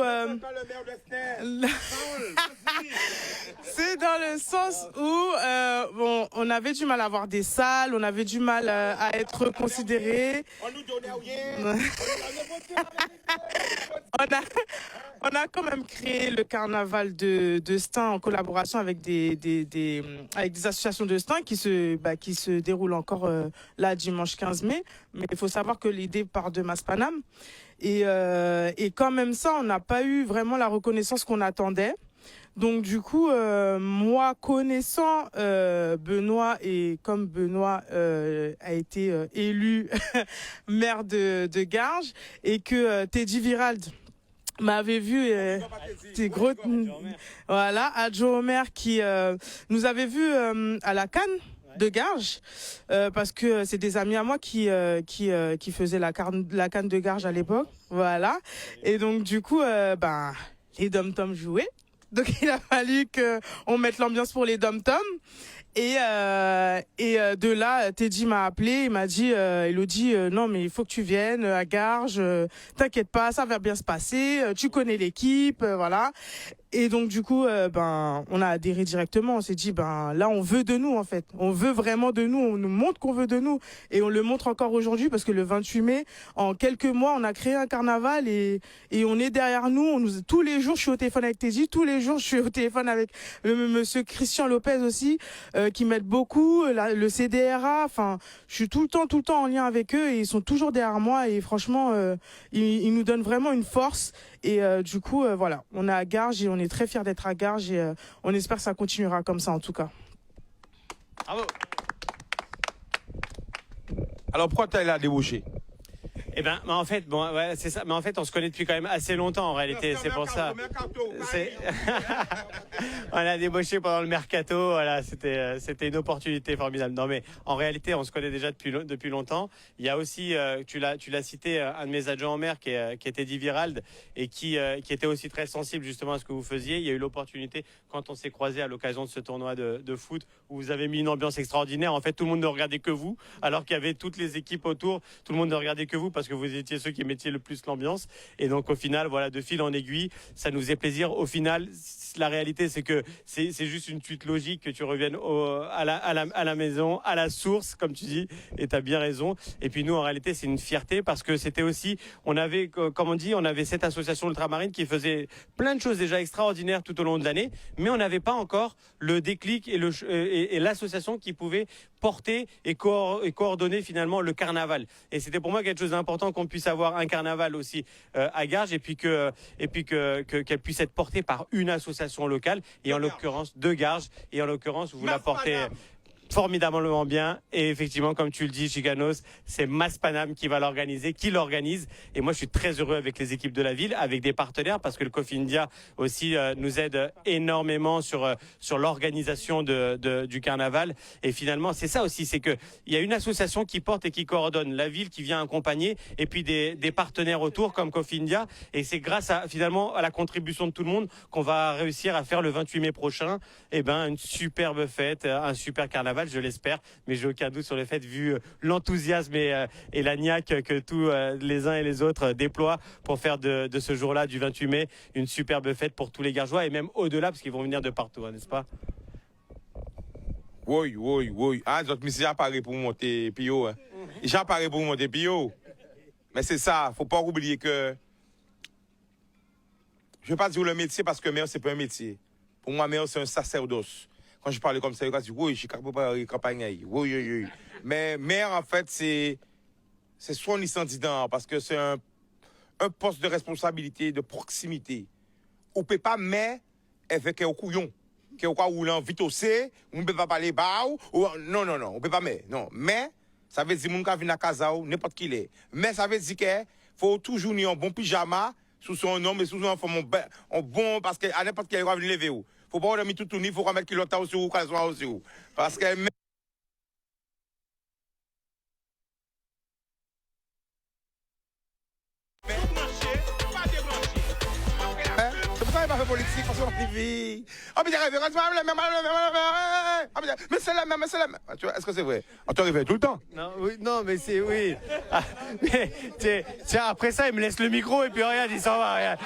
c'est dans le sens où on avait du mal à avoir des salles, on avait du mal à être considérés. On a quand même créé le carnaval de Stein en collaboration avec des associations de Stein qui se déroulent encore là dimanche 15 mai. Mais il faut savoir que l'idée part de Maspanam. Et quand même ça, on n'a pas eu vraiment la reconnaissance qu'on attendait. Donc du coup, moi connaissant Benoît, et comme Benoît a été élu maire de Garges, et que Teddy Virald m'avait vu, c'est gros, voilà, adjoint au maire qui nous avait vu à la Cannes de Garges, parce que c'est des amis à moi qui faisaient la Cannes de Garges à l'époque, voilà. Et donc du coup, les dom-toms jouaient. Donc il a fallu qu'on mette l'ambiance pour les dom-toms. Et de là, Teddy m'a appelé, il m'a dit, Elodie, non mais il faut que tu viennes à Garges, t'inquiète pas, ça va bien se passer, tu connais l'équipe, voilà. Et donc du coup, on a adhéré directement. On s'est dit, là, on veut de nous en fait. On veut vraiment de nous. On nous montre qu'on veut de nous, et on le montre encore aujourd'hui parce que le 28 mai, en quelques mois, on a créé un carnaval et on est derrière nous. Tous les jours, je suis au téléphone avec Teddy. Tous les jours, je suis au téléphone avec le monsieur Christian Lopez aussi, qui m'aide beaucoup. Le CDRA. Enfin, je suis tout le temps en lien avec eux et ils sont toujours derrière moi. Et franchement, ils nous donnent vraiment une force. Et du coup, voilà, on est à Garges et on est très fiers d'être à Garges et on espère que ça continuera comme ça en tout cas. Bravo. Alors pourquoi tu as débouché? Eh ben, en fait, bon, ouais, c'est ça. Mais en fait, on se connaît depuis quand même assez longtemps en réalité. C'est pour ça. On a débauché pendant le mercato. Voilà, c'était une opportunité formidable. Non, mais en réalité, on se connaît déjà depuis longtemps. Il y a aussi, tu l'as cité, un de mes adjoints en mer qui était Di Virald et qui était aussi très sensible justement à ce que vous faisiez. Il y a eu l'opportunité quand on s'est croisés à l'occasion de ce tournoi de foot où vous avez mis une ambiance extraordinaire. En fait, tout le monde ne regardait que vous, alors qu'il y avait toutes les équipes autour. Tout le monde ne regardait que vous parce que vous étiez ceux qui mettiez le plus l'ambiance. Et donc au final, voilà, de fil en aiguille, ça nous fait plaisir. Au final, la réalité, c'est que c'est juste une suite logique que tu reviennes à la maison, à la source, comme tu dis, et tu as bien raison. Et puis nous, en réalité, c'est une fierté parce que c'était aussi, on avait, comme on dit, on avait cette association ultramarine qui faisait plein de choses déjà extraordinaires tout au long de l'année, mais on n'avait pas encore le déclic et l'association qui pouvait porter et coordonner finalement le carnaval. Et c'était pour moi quelque chose d'important qu'on puisse avoir un carnaval aussi à Garges et puis qu'elle puisse être portée par une association locale et en l'occurrence de Garges et en l'occurrence vous la portez formidablement bien et effectivement comme tu le dis Chicanos, c'est Maspanam qui va l'organiser, qui l'organise et moi je suis très heureux avec les équipes de la ville, avec des partenaires parce que le Cofindia aussi nous aide énormément sur l'organisation du carnaval et finalement c'est ça aussi, c'est que il y a une association qui porte et qui coordonne, la ville qui vient accompagner et puis des partenaires autour comme Cofindia et c'est grâce à finalement à la contribution de tout le monde qu'on va réussir à faire le 28 mai prochain une superbe fête, un super carnaval je l'espère, mais j'ai aucun doute sur le fait, vu l'enthousiasme et la niaque que tous les uns et les autres déploient pour faire de ce jour-là, du 28 mai, une superbe fête pour tous les Gargeois et même au-delà, parce qu'ils vont venir de partout, hein, n'est-ce pas? Oui. Ah, d'autres messieurs apparaissent pour monter Pio. Hein. Ils apparaissent pour monter Pio. Mais c'est ça, faut pas oublier que. Je ne vais pas dire le métier parce que maire, c'est pas un métier. Pour moi, maire, c'est un sacerdoce. Quand je parlais comme ça, je dis oui, je suis capable de faire campagne. Oui. Mais maire, en fait, c'est son disant parce que c'est un poste de responsabilité, de proximité. On ne peut pas mais avec un couillon. Qui est au cas où l'on vite aussi, on ne peut pas parler bas ou non, on ne peut pas mais. Non, mais ça veut dire que vient à casa ou n'importe qui l'est. Mais ça veut dire qu'il faut toujours un bon pyjama sous son homme et sous son femme bon parce qu'à n'importe quel endroit venir lever où. Faut pas remettre tout tourner, faut remettre kilote aussi ou calzoir aussi ou. Parce que c'est pourquoi il m'a fait politique parce qu'on a TV. Oh, mais c'est la même. Tu vois, est-ce que c'est vrai? On te réveille tout le temps. Non, mais c'est oui. Ah, mais tiens, après ça, il me laisse le micro et puis regarde, il s'en va. Regarde.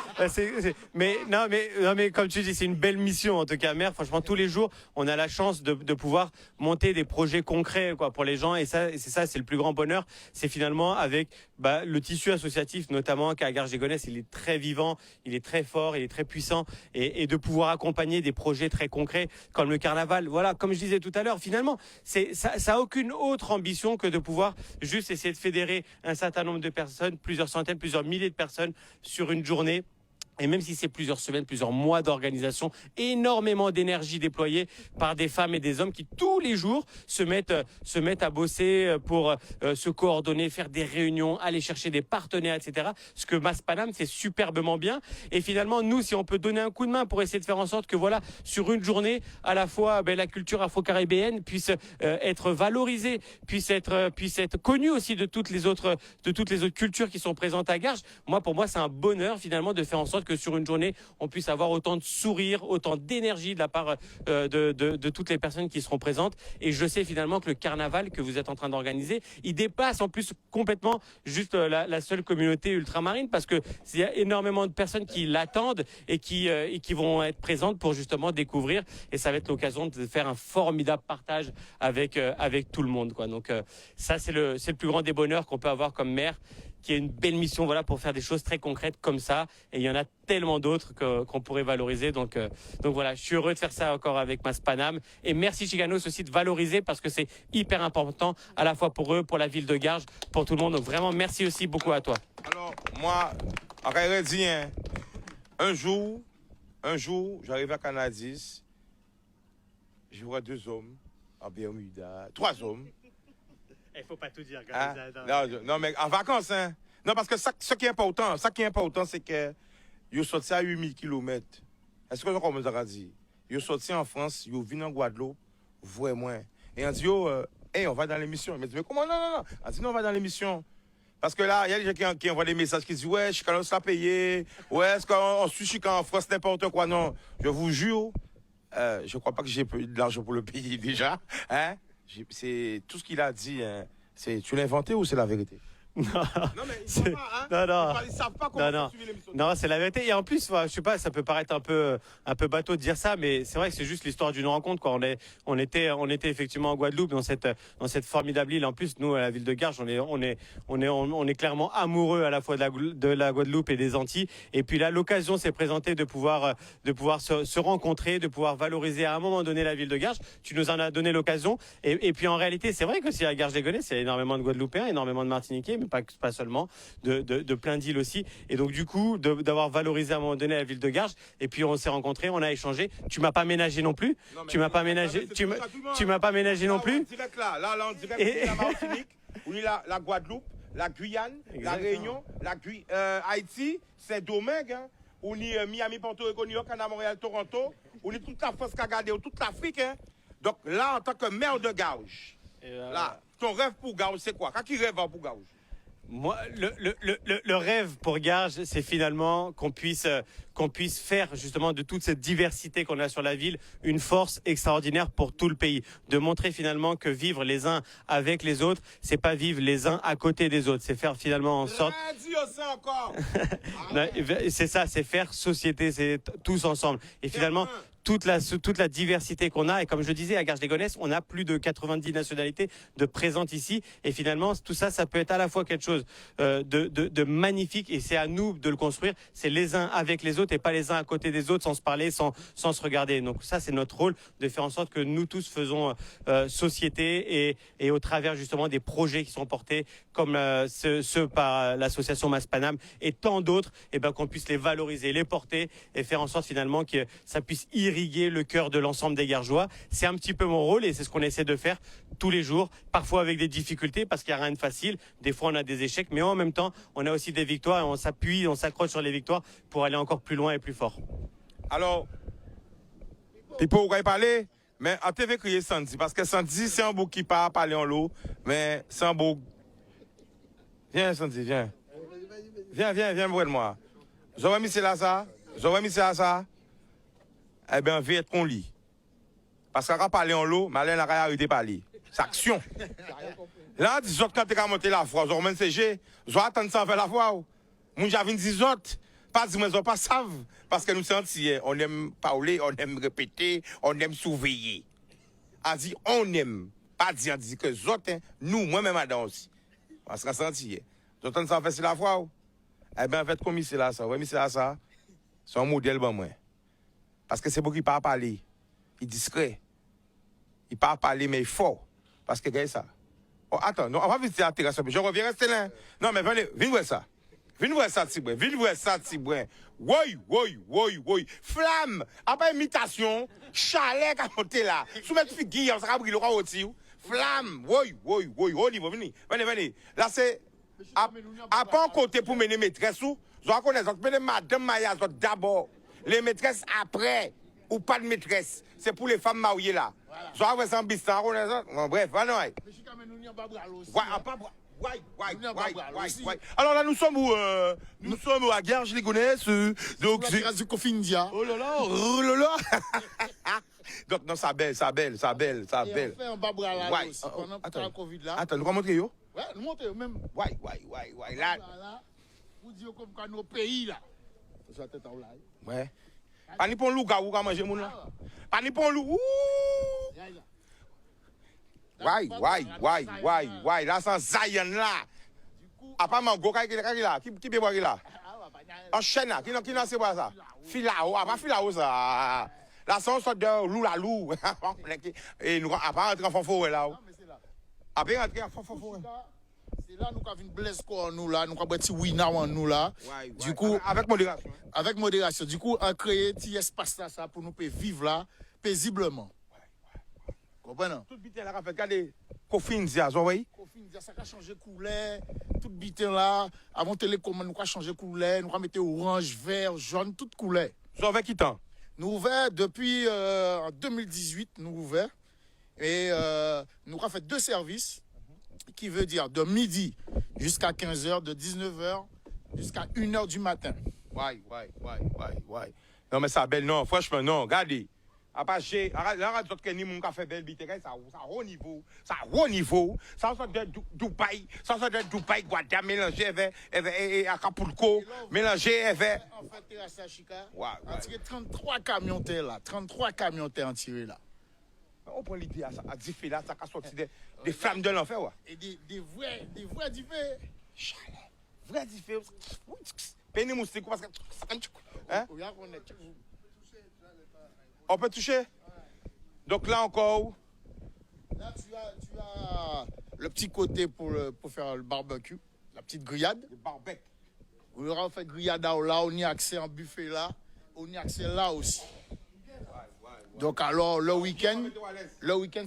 Mais comme tu dis, c'est une belle mission en tout cas, maire. Franchement, tous les jours, on a la chance de pouvoir monter des projets concrets quoi pour les gens et c'est le plus grand bonheur. C'est finalement avec le tissu associatif, notamment qu'à Garges-les-Gonesse, il est très vivant, il est très fort, il est très puissant et de pouvoir accompagner des projets très concrets comme le carnaval. Voilà, comme je disais tout à l'heure, finalement, ça a aucune autre ambition que de pouvoir juste essayer de fédérer un certain nombre de personnes, plusieurs centaines, plusieurs milliers de personnes sur une journée. Et même si c'est plusieurs semaines, plusieurs mois d'organisation, énormément d'énergie déployée par des femmes et des hommes qui tous les jours se mettent à bosser pour se coordonner, faire des réunions, aller chercher des partenaires, etc. Ce que Maspanam fait superbement bien. Et finalement, nous, si on peut donner un coup de main pour essayer de faire en sorte que voilà, sur une journée, à la fois la culture afro-caribéenne puisse être valorisée, puisse être connue aussi de toutes les autres cultures qui sont présentes à Garges. Pour moi, c'est un bonheur finalement de faire en sorte que sur une journée, on puisse avoir autant de sourires, autant d'énergie de la part de toutes les personnes qui seront présentes. Et je sais finalement que le carnaval que vous êtes en train d'organiser, il dépasse en plus complètement juste la seule communauté ultramarine parce que il y a énormément de personnes qui l'attendent et qui vont être présentes pour justement découvrir. Et ça va être l'occasion de faire un formidable partage avec tout le monde, quoi. Donc ça, c'est le plus grand des bonheurs qu'on peut avoir comme maire, qui est une belle mission pour faire des choses très concrètes comme ça. Et il y en a tellement d'autres qu'on pourrait valoriser. Donc voilà, je suis heureux de faire ça encore avec Maspanam. Et merci Chicanos aussi de valoriser parce que c'est hyper important à la fois pour eux, pour la ville de Garges, pour tout le monde. Donc vraiment, merci aussi beaucoup à toi. Alors, moi, en réalité, un jour, Un jour, j'arrive à Canadis, je vois 2 hommes en Bermuda, 3 hommes. Il faut pas tout dire. Hein? Non, mais en vacances, hein. Non, parce que ce qui est important, c'est que ils sont sortis à 8000 km. Est-ce que vous avez dit? Ils sont sortis en France, ils sont venus en Guadeloupe, vraiment. Et on dit, on va dans l'émission. Mais comment? Non. On dit, non, on va dans l'émission. Parce que là, il y a des gens qui envoient des messages qui disent, ouais, Chicago sera payé. Ouais, est-ce qu'on suit Chicago en France, n'importe quoi? Non, je vous jure, je ne crois pas que j'ai de l'argent pour le payer déjà. Hein? C'est tout ce qu'il a dit. Hein. Tu l'as inventé ou c'est la vérité? Non, mais ils savent pas, hein? Ils savent pas comment suivre l'émission. Non, c'est la vérité. Et en plus, je sais pas, ça peut paraître un peu bateau de dire ça, mais c'est vrai que c'est juste l'histoire d'une rencontre, quoi. On était effectivement en Guadeloupe, dans cette formidable île. En plus, nous, à la ville de Garges, on est clairement amoureux à la fois de la Guadeloupe et des Antilles. Et puis là, l'occasion s'est présentée de pouvoir se rencontrer, de pouvoir valoriser à un moment donné la ville de Garges. Tu nous en as donné l'occasion. Et puis en réalité, c'est vrai que si à Garges-les-Gonesse, il y a énormément de Guadeloupéens, énormément de Martiniquais, mais pas seulement, de plein d'îles aussi. Et donc du coup, d'avoir valorisé à un moment donné la ville de Garges, et puis on s'est rencontrés, on a échangé. Tu m'as pas ménagé non plus. Tu m'as pas ménagé. Tu m'as pas ménagé non plus. Là, on dirait la Martinique, la Guadeloupe, la Guyane, la Réunion, Haïti, Saint-Domingue, hein. On est Miami, Porto Rico, New York, Canada, Montréal, Toronto. On est toute la France qui a gardé, toute l'Afrique. Hein. Donc là, en tant que maire de Garges, là, ton rêve pour Garges, c'est quoi? Quand tu rêves pour Garges? Moi, le rêve pour Garges, c'est finalement qu'on puisse faire justement de toute cette diversité qu'on a sur la ville une force extraordinaire pour tout le pays. De montrer finalement que vivre les uns avec les autres, c'est pas vivre les uns à côté des autres. C'est faire finalement en sorte. C'est ça, c'est faire société, c'est tous ensemble. Et finalement, toute la diversité qu'on a, et comme je disais, à Garges-les-Gonesse, on a plus de 90 nationalités de présentes ici, et finalement, tout ça, ça peut être à la fois quelque chose de magnifique, et c'est à nous de le construire, c'est les uns avec les autres, et pas les uns à côté des autres, sans se parler, sans se regarder. Donc ça, c'est notre rôle, de faire en sorte que nous tous faisons société, et au travers justement des projets qui sont portés, comme ceux par l'association Maspanam, et tant d'autres, et ben, qu'on puisse les valoriser, les porter, et faire en sorte finalement que ça puisse irriguer le cœur de l'ensemble des Gargeois. C'est un petit peu mon rôle et c'est ce qu'on essaie de faire tous les jours, parfois avec des difficultés parce qu'il n'y a rien de facile. Des fois, on a des échecs, mais en même temps, on a aussi des victoires et on s'appuie, on s'accroche sur les victoires pour aller encore plus loin et plus fort. Alors, il faut parler, mais à TV crier Sandy, parce que Sandy, c'est un beau qui part parler en l'eau, mais c'est un beau. Viens, Sandy, viens. Viens, près de moi. J'aurais mis ça. Eh bien, viens être qu'on lit. Parce qu'on va parler en l'eau, Malène n'a arrêté de parler. C'est action. Là, on dit quand tu as monté la foi, on même CG, on attend ça faire la foi. Moi, j'avais dit autres, pas dire, mais ils pas savent. Parce que nous sommes entiers, on aime parler, on aime répéter, on aime surveiller. On dit, on aime. Pas dire, on dit que les autres, nous, moi-même, madame aussi. Parce qu'on s'en entiers. Nous attendons ça faire la foi. Eh bien, en fait, comme c'est là, ça, c'est un modèle pour moi. Parce que c'est pour qu'il ne parle pas parler. Il est discret. Il ne parle pas parler, mais il est fort. Parce que, regardez ça. Oh, attends, non, on va visiter la terrasse. Je reviens rester là. Non, mais venez, viens voir ça. Viens voir ça, Tibouin. Viens voir ça, Tibouin. Oui. Flamme. Après imitation, chalet qui a monté là. Soumettre figuille, on sera brûlé le roi aussi. Flamme. Oui. Au niveau, venez. Là, c'est. À pas un côté pour mener maîtresse ou. Je reconnais, je madame Maya d'abord. Les maîtresses après, ou pas de maîtresse. C'est pour les femmes mariées là. Soit avec un bistan, bref, voilà. Alors là, nous sommes où nous sommes à Garges-les-Gonesse. Donc, c'est du Cofindia. Oh là là. Donc, non, ça belle. On fait un babra là aussi, pendant le Covid là. Attends, nous allons montrer yo. Ouais, nous monter même. Ouais. Là. Vous dites comme quand nos pays là. Ça tête en live. Ouais. Pas ni pour loup gars ou quand manger moun là. Pas ni pour loup. Ouais. Là sans Zion là. À pas mango qui là. Qui peut boire là. En chaîne là, qui n'a c'est pas ça. Filao, pas filao ça. Là sans sorte de loup la loup. Et nous à pas rentrer en forêt là. Après rentrer en forêt. C'est là nous avons une blesse en nous là, nous avons un petit winner en nous là. Du coup, avec modération. Avec modération. Du coup, on crée un petit espace là ça pour nous vivre là paisiblement. Comprenez? Tout bitin là, regardez, Kofin Zia, vous voyez? Kofin Zia, ça a changé couleur. Tout bitin là, avant télécommande, nous avons changé couleur, nous avons mis orange, vert, jaune, toute couleur. Vous avez qui temps? Nous ouverts depuis en 2018, nous ouverts. Et nous avons fait 2 services, qui veut dire de midi jusqu'à 15h, de 19h jusqu'à 1h du matin. Ouais. Non, mais ça belle, non, franchement, non, regardez. Arrête de que ni mon café belle bite, ça haut niveau, ça haut niveau, ça sort de Dubaï, Guadam, mélangé avec Acapulco, mélangé avec. En fait, terrasse à Chica, Ouais. on a tiré 33 camions là, 33 camions en tiré là. On prend l'idée à differ là, ça a sorti des flammes de l'enfer, ouais. Et des vrais diffés. Vrai diffé. Péné moustique, parce que. Hein? On peut toucher? Donc là encore. Là, tu as le petit côté pour faire le barbecue, la petite grillade. Le barbecue. On aura fait grillade là, on y a accès en buffet là, on y a accès là aussi. Donc alors le week-end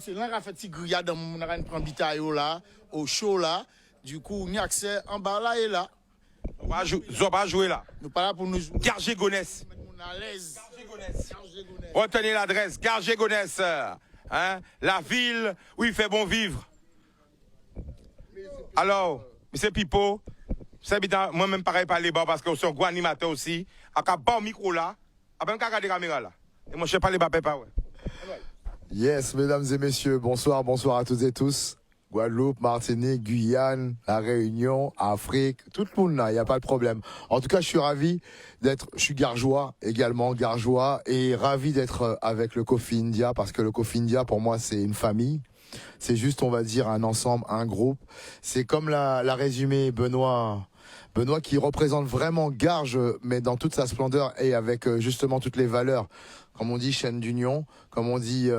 c'est là qu'on a fait petite grillade, on a prendre bitaille là, au chaud là. Du coup, on y a accès en bas là et là. On va jouer là. Nous pas là pour nous jouer. Gargé Gonesse. On est à l'aise. Retenez l'adresse, Gargé Gonesse. Hein? La ville où il fait bon vivre. Alors, M. Pipo, moi-même pareil par les bas parce que je suis un gros animateur aussi. À bon micro là, à même regarder la caméra là. Et moi je sais pas les bas pas ouais. Yes, mesdames et messieurs, bonsoir à toutes et tous. Guadeloupe, Martinique, Guyane, La Réunion, Afrique, tout le monde là, il n'y a pas de problème. En tout cas, je suis ravi je suis gargeois également, et ravi d'être avec le Kofi India parce que le Kofi India, pour moi, c'est une famille. C'est juste, on va dire, un ensemble, un groupe. C'est comme l'a résumé Benoît qui représente vraiment Garges, mais dans toute sa splendeur et avec justement toutes les valeurs, comme on dit, chaîne d'union, comme on dit,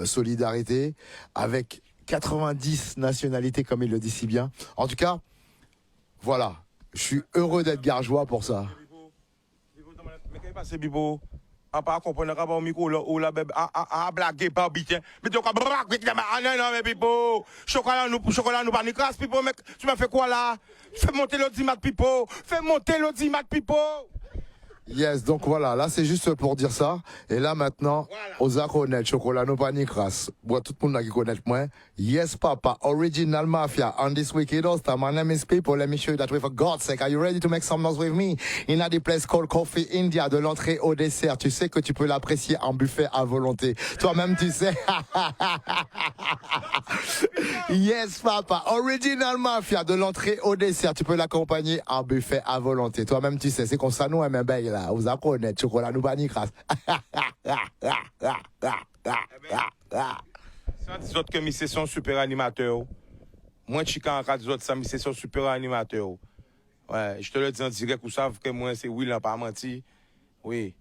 solidarité, avec 90 nationalités, comme il le dit si bien. En tout cas, voilà, je suis heureux d'être gargeois pour ça. Mais quand il passe Bibo, on pas comprendre qu'à bon micro là ou la bébé à blaguer pas bien. Mais tu vas braquer non mais Bibo, chocolat nous pas ni crasse Pipo mec, tu m'as fait quoi là? Fais monter l'audimat Pipo, Pipo. Yes, donc voilà, là c'est juste pour dire ça. Et là maintenant, aux connaître chocolat no panic crasse. Bon, tout le monde là qui connaît moi. Yes, papa, original mafia. On this wicked host, my name is People. Let me show you that way for God's sake. Are you ready to make some noise with me? In a place called Coffee India, de l'entrée au dessert. Tu sais que tu peux l'apprécier en buffet à volonté. Toi-même tu sais. Yes, papa, original mafia, de l'entrée au dessert. Tu peux l'accompagner en buffet à volonté. Toi-même tu sais, c'est comme ça nous aimons bien là. Vous apprenez, chocolat nous pas ni crasse. C'est autres que c'est son super animateur. Moi, je suis quand on autres, c'est son super animateur. Ouais, je te le dis en direct, vous savez que moi, c'est Will, pas menti. Oui.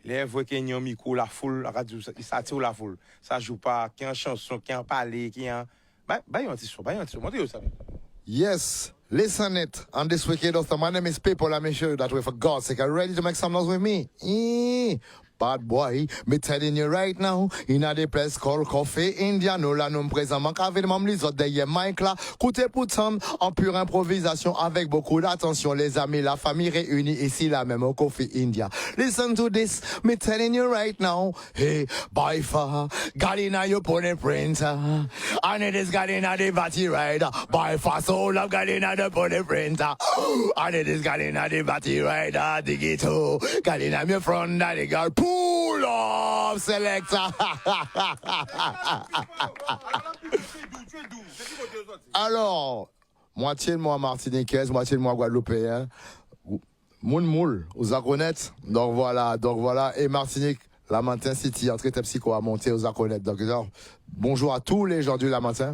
Les voix qui ont micro, la foule, la radio, ça attire la foule. Ça joue pas, qui en chanson, qui en parle, qui en. Bah, un petit son, montez-vous ça. Yes. Listen it. On this wicked host, my name is People. Let me show you that way for God's sake. Are you ready to make some noise with me? Bad boy, me telling you right now, in a place called Coffee India, nous là nous présentement qu'avec même les autres derrière Mike là, écoutez pourtant en pure improvisation avec beaucoup d'attention, les amis, la famille réunie ici là même au Coffee India. Listen to this, me telling you right now, hey, by far, got in a your pony printer, and it is got in a the battery rider, by far so love got in a the pony printer, and it is got in a the battery rider, dig it too, got in a your front daddy girl. Pull up, selector. Alors, moitié de moi martiniquaise, moitié de moi guadeloupéen. Moule, aux Agronettes. Donc voilà. Et Martinique, Lamentin City, entrée Tepsico à monter aux Agronettes. Donc, bonjour à tous les gens du Lamentin.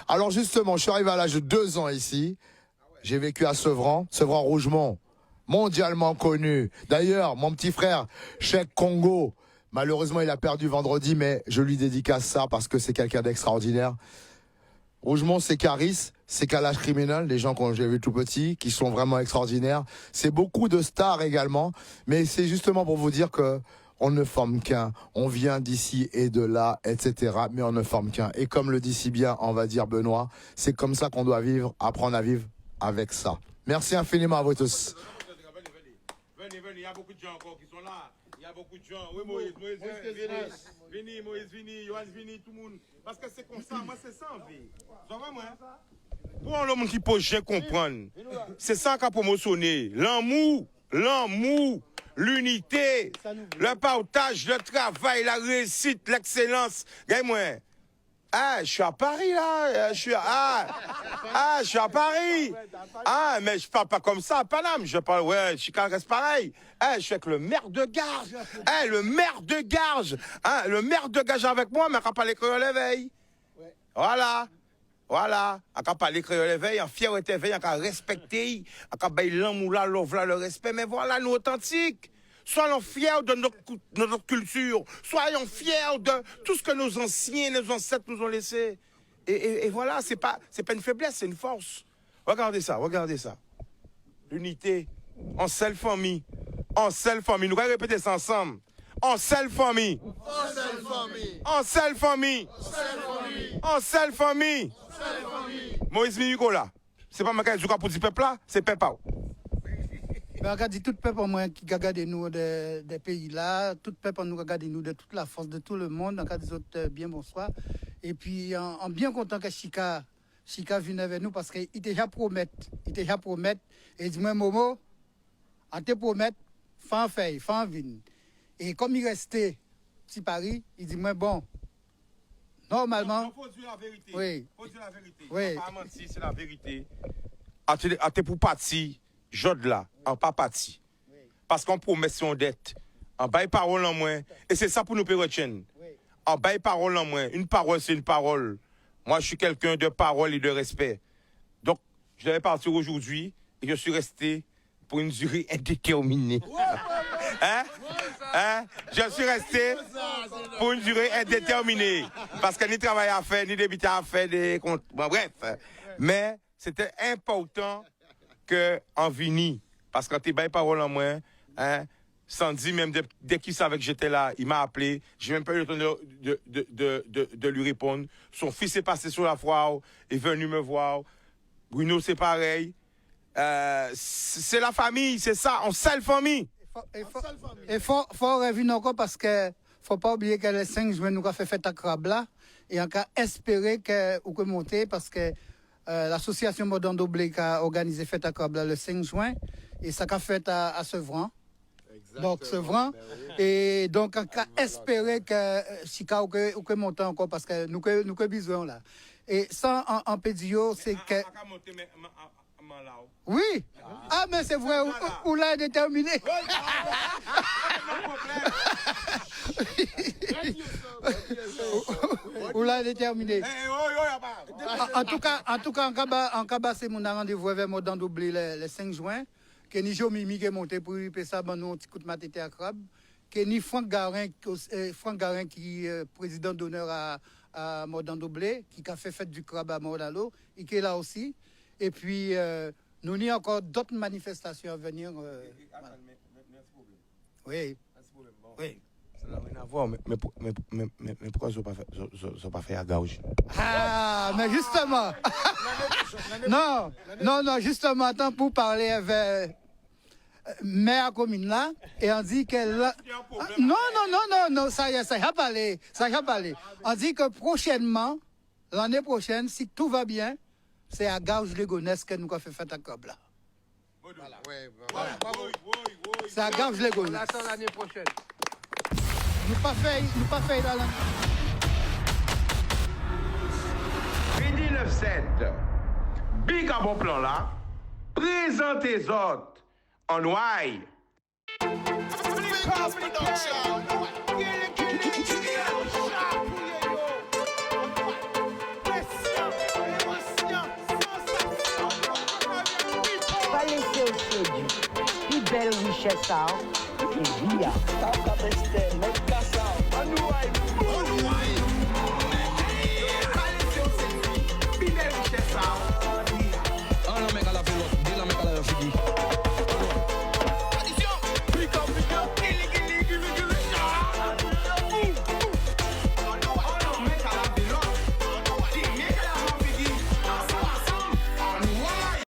Alors justement, je suis arrivé à l'âge de 2 ans ici. J'ai vécu à Sevran-Rougemont. Mondialement connu. D'ailleurs, mon petit frère, Cheikh Congo, malheureusement, il a perdu vendredi, mais je lui dédicace ça parce que c'est quelqu'un d'extraordinaire. Rougemont, c'est Caris, c'est Kalash Criminal, des gens que j'ai vus tout petits, qui sont vraiment extraordinaires. C'est beaucoup de stars également, mais c'est justement pour vous dire que on ne forme qu'un. On vient d'ici et de là, etc. Mais on ne forme qu'un. Et comme le dit si bien, on va dire Benoît, c'est comme ça qu'on doit vivre, apprendre à vivre avec ça. Merci infiniment à vous tous. Venez, il y a beaucoup de gens encore qui sont là. Il y a beaucoup de gens. Oui, Moïse, vini, Yoann, vini, tout le monde. Parce que c'est comme ça, moi, c'est ça, en vie. Ça va, moi? Pour l'homme qui peut bien comprendre, c'est ça qu'a promotionné. L'amour, l'unité, le partage, le travail, la réussite, l'excellence. Regarde-moi. Ah, je suis à Paris, là. Je suis à Paris. Ah, mais je parle pas comme ça à Paname. Je parle, ouais, Chicago reste pareil. Ah, je suis avec le maire de Garges. Ah, le maire de Garges. Ah, le maire de Garges avec moi, mais on n'a pas les créoles éveil. Voilà. Voilà. On n'a pas les créoles éveil, en fierté éveil, on a respecté, on a baillé l'amour, là, le respect. Mais voilà, nous authentiques. Soyons fiers de notre culture. Soyons fiers de tout ce que nos anciens, nos ancêtres nous ont laissé. Et voilà, c'est pas une faiblesse, c'est une force. Regardez ça. L'unité. En seule famille. Nous allons répéter ça ensemble. En seule famille. Moïse Nicolas. C'est pas ma case pour dire peuple là, c'est peuple. Ben, regarde, tout peuple qui regarde nous des pays là, tout peuple nous regarde nous de toute la force de tout le monde. Donc, des autres, bien bonsoir. Et puis, en bien content que Chika vienne avec nous parce qu'il déjà promet. Et il dit, moi, Momo, on te promet, fais en vine. Et comme il restait si Paris, il dit, moi, bon, normalement. Il faut dire la vérité. Oui. Faut dire la vérité. Oui. Pas mentir, c'est la vérité. À te pour partir. Jode là, en pas parti. Parce qu'on promet son dette. En bail parole en moins. Et c'est ça pour nous retenir. En bail parole en moins. Une parole, c'est une parole. Moi, je suis quelqu'un de parole et de respect. Donc, je devais partir aujourd'hui et je suis resté pour une durée indéterminée. Je suis resté pour une durée indéterminée. Parce que ni travail à faire, ni débit à faire, bon, bref. Mais c'était important en vini, parce que quand tu as parole en moi, Sandy, même dès qu'il savait que j'étais là, il m'a appelé, j'ai même pas eu le temps de lui répondre. Son fils est passé sur la foire, est venu me voir. Bruno, c'est pareil. C'est la famille, c'est ça, on sait la famille. Il faut revenir encore parce que faut pas oublier que le 5 juin, nous avons fait fête à Crabe là, et on a espéré qu'on peut monter parce que l'association Modern Doblé a organisé fête à Crabe le 5 juin et ça a fait à Sevran. Donc Sevran. Et donc on a espéré que Chika ou que monter encore parce que nous que besoin là. Et ça en pédio c'est que oui. Ah mais c'est vrai où là est déterminé. Où là est déterminé. En tout cas, en Kaba, c'est mon rendez-vous avec Modern Doblé le 5 juin. Que ni Jo Mimi qui est monté pour lui ça, ben nous, un petit coup de matété à Crabe. Que ni Franck Garin qui est président d'honneur à Modern Doblé, qui a fait fête du Crabe à Mordalo, et qui est là aussi. Et puis, nous avons encore d'autres manifestations à venir. Oui. Oui. Ça n'a rien à voir, mais pourquoi ils n'ont pas fait à gauche? Ah, mais justement. non, justement, attends pour parler avec maire commune là, et on dit qu'elle. Non, ça y a parlé. On dit que prochainement, l'année prochaine, si tout va bien, c'est à Gauge-les-Gonesse que nous avons fait fête à Cob là. Voilà. C'est à Gauge-les-Gonesse. L'année prochaine. Nous pas fait là. Midi 9-7. Big à bon plan là. Présentez les autres en ouaille. Pas laisser au sédu. Plus belle richesse, ça. C'est bien.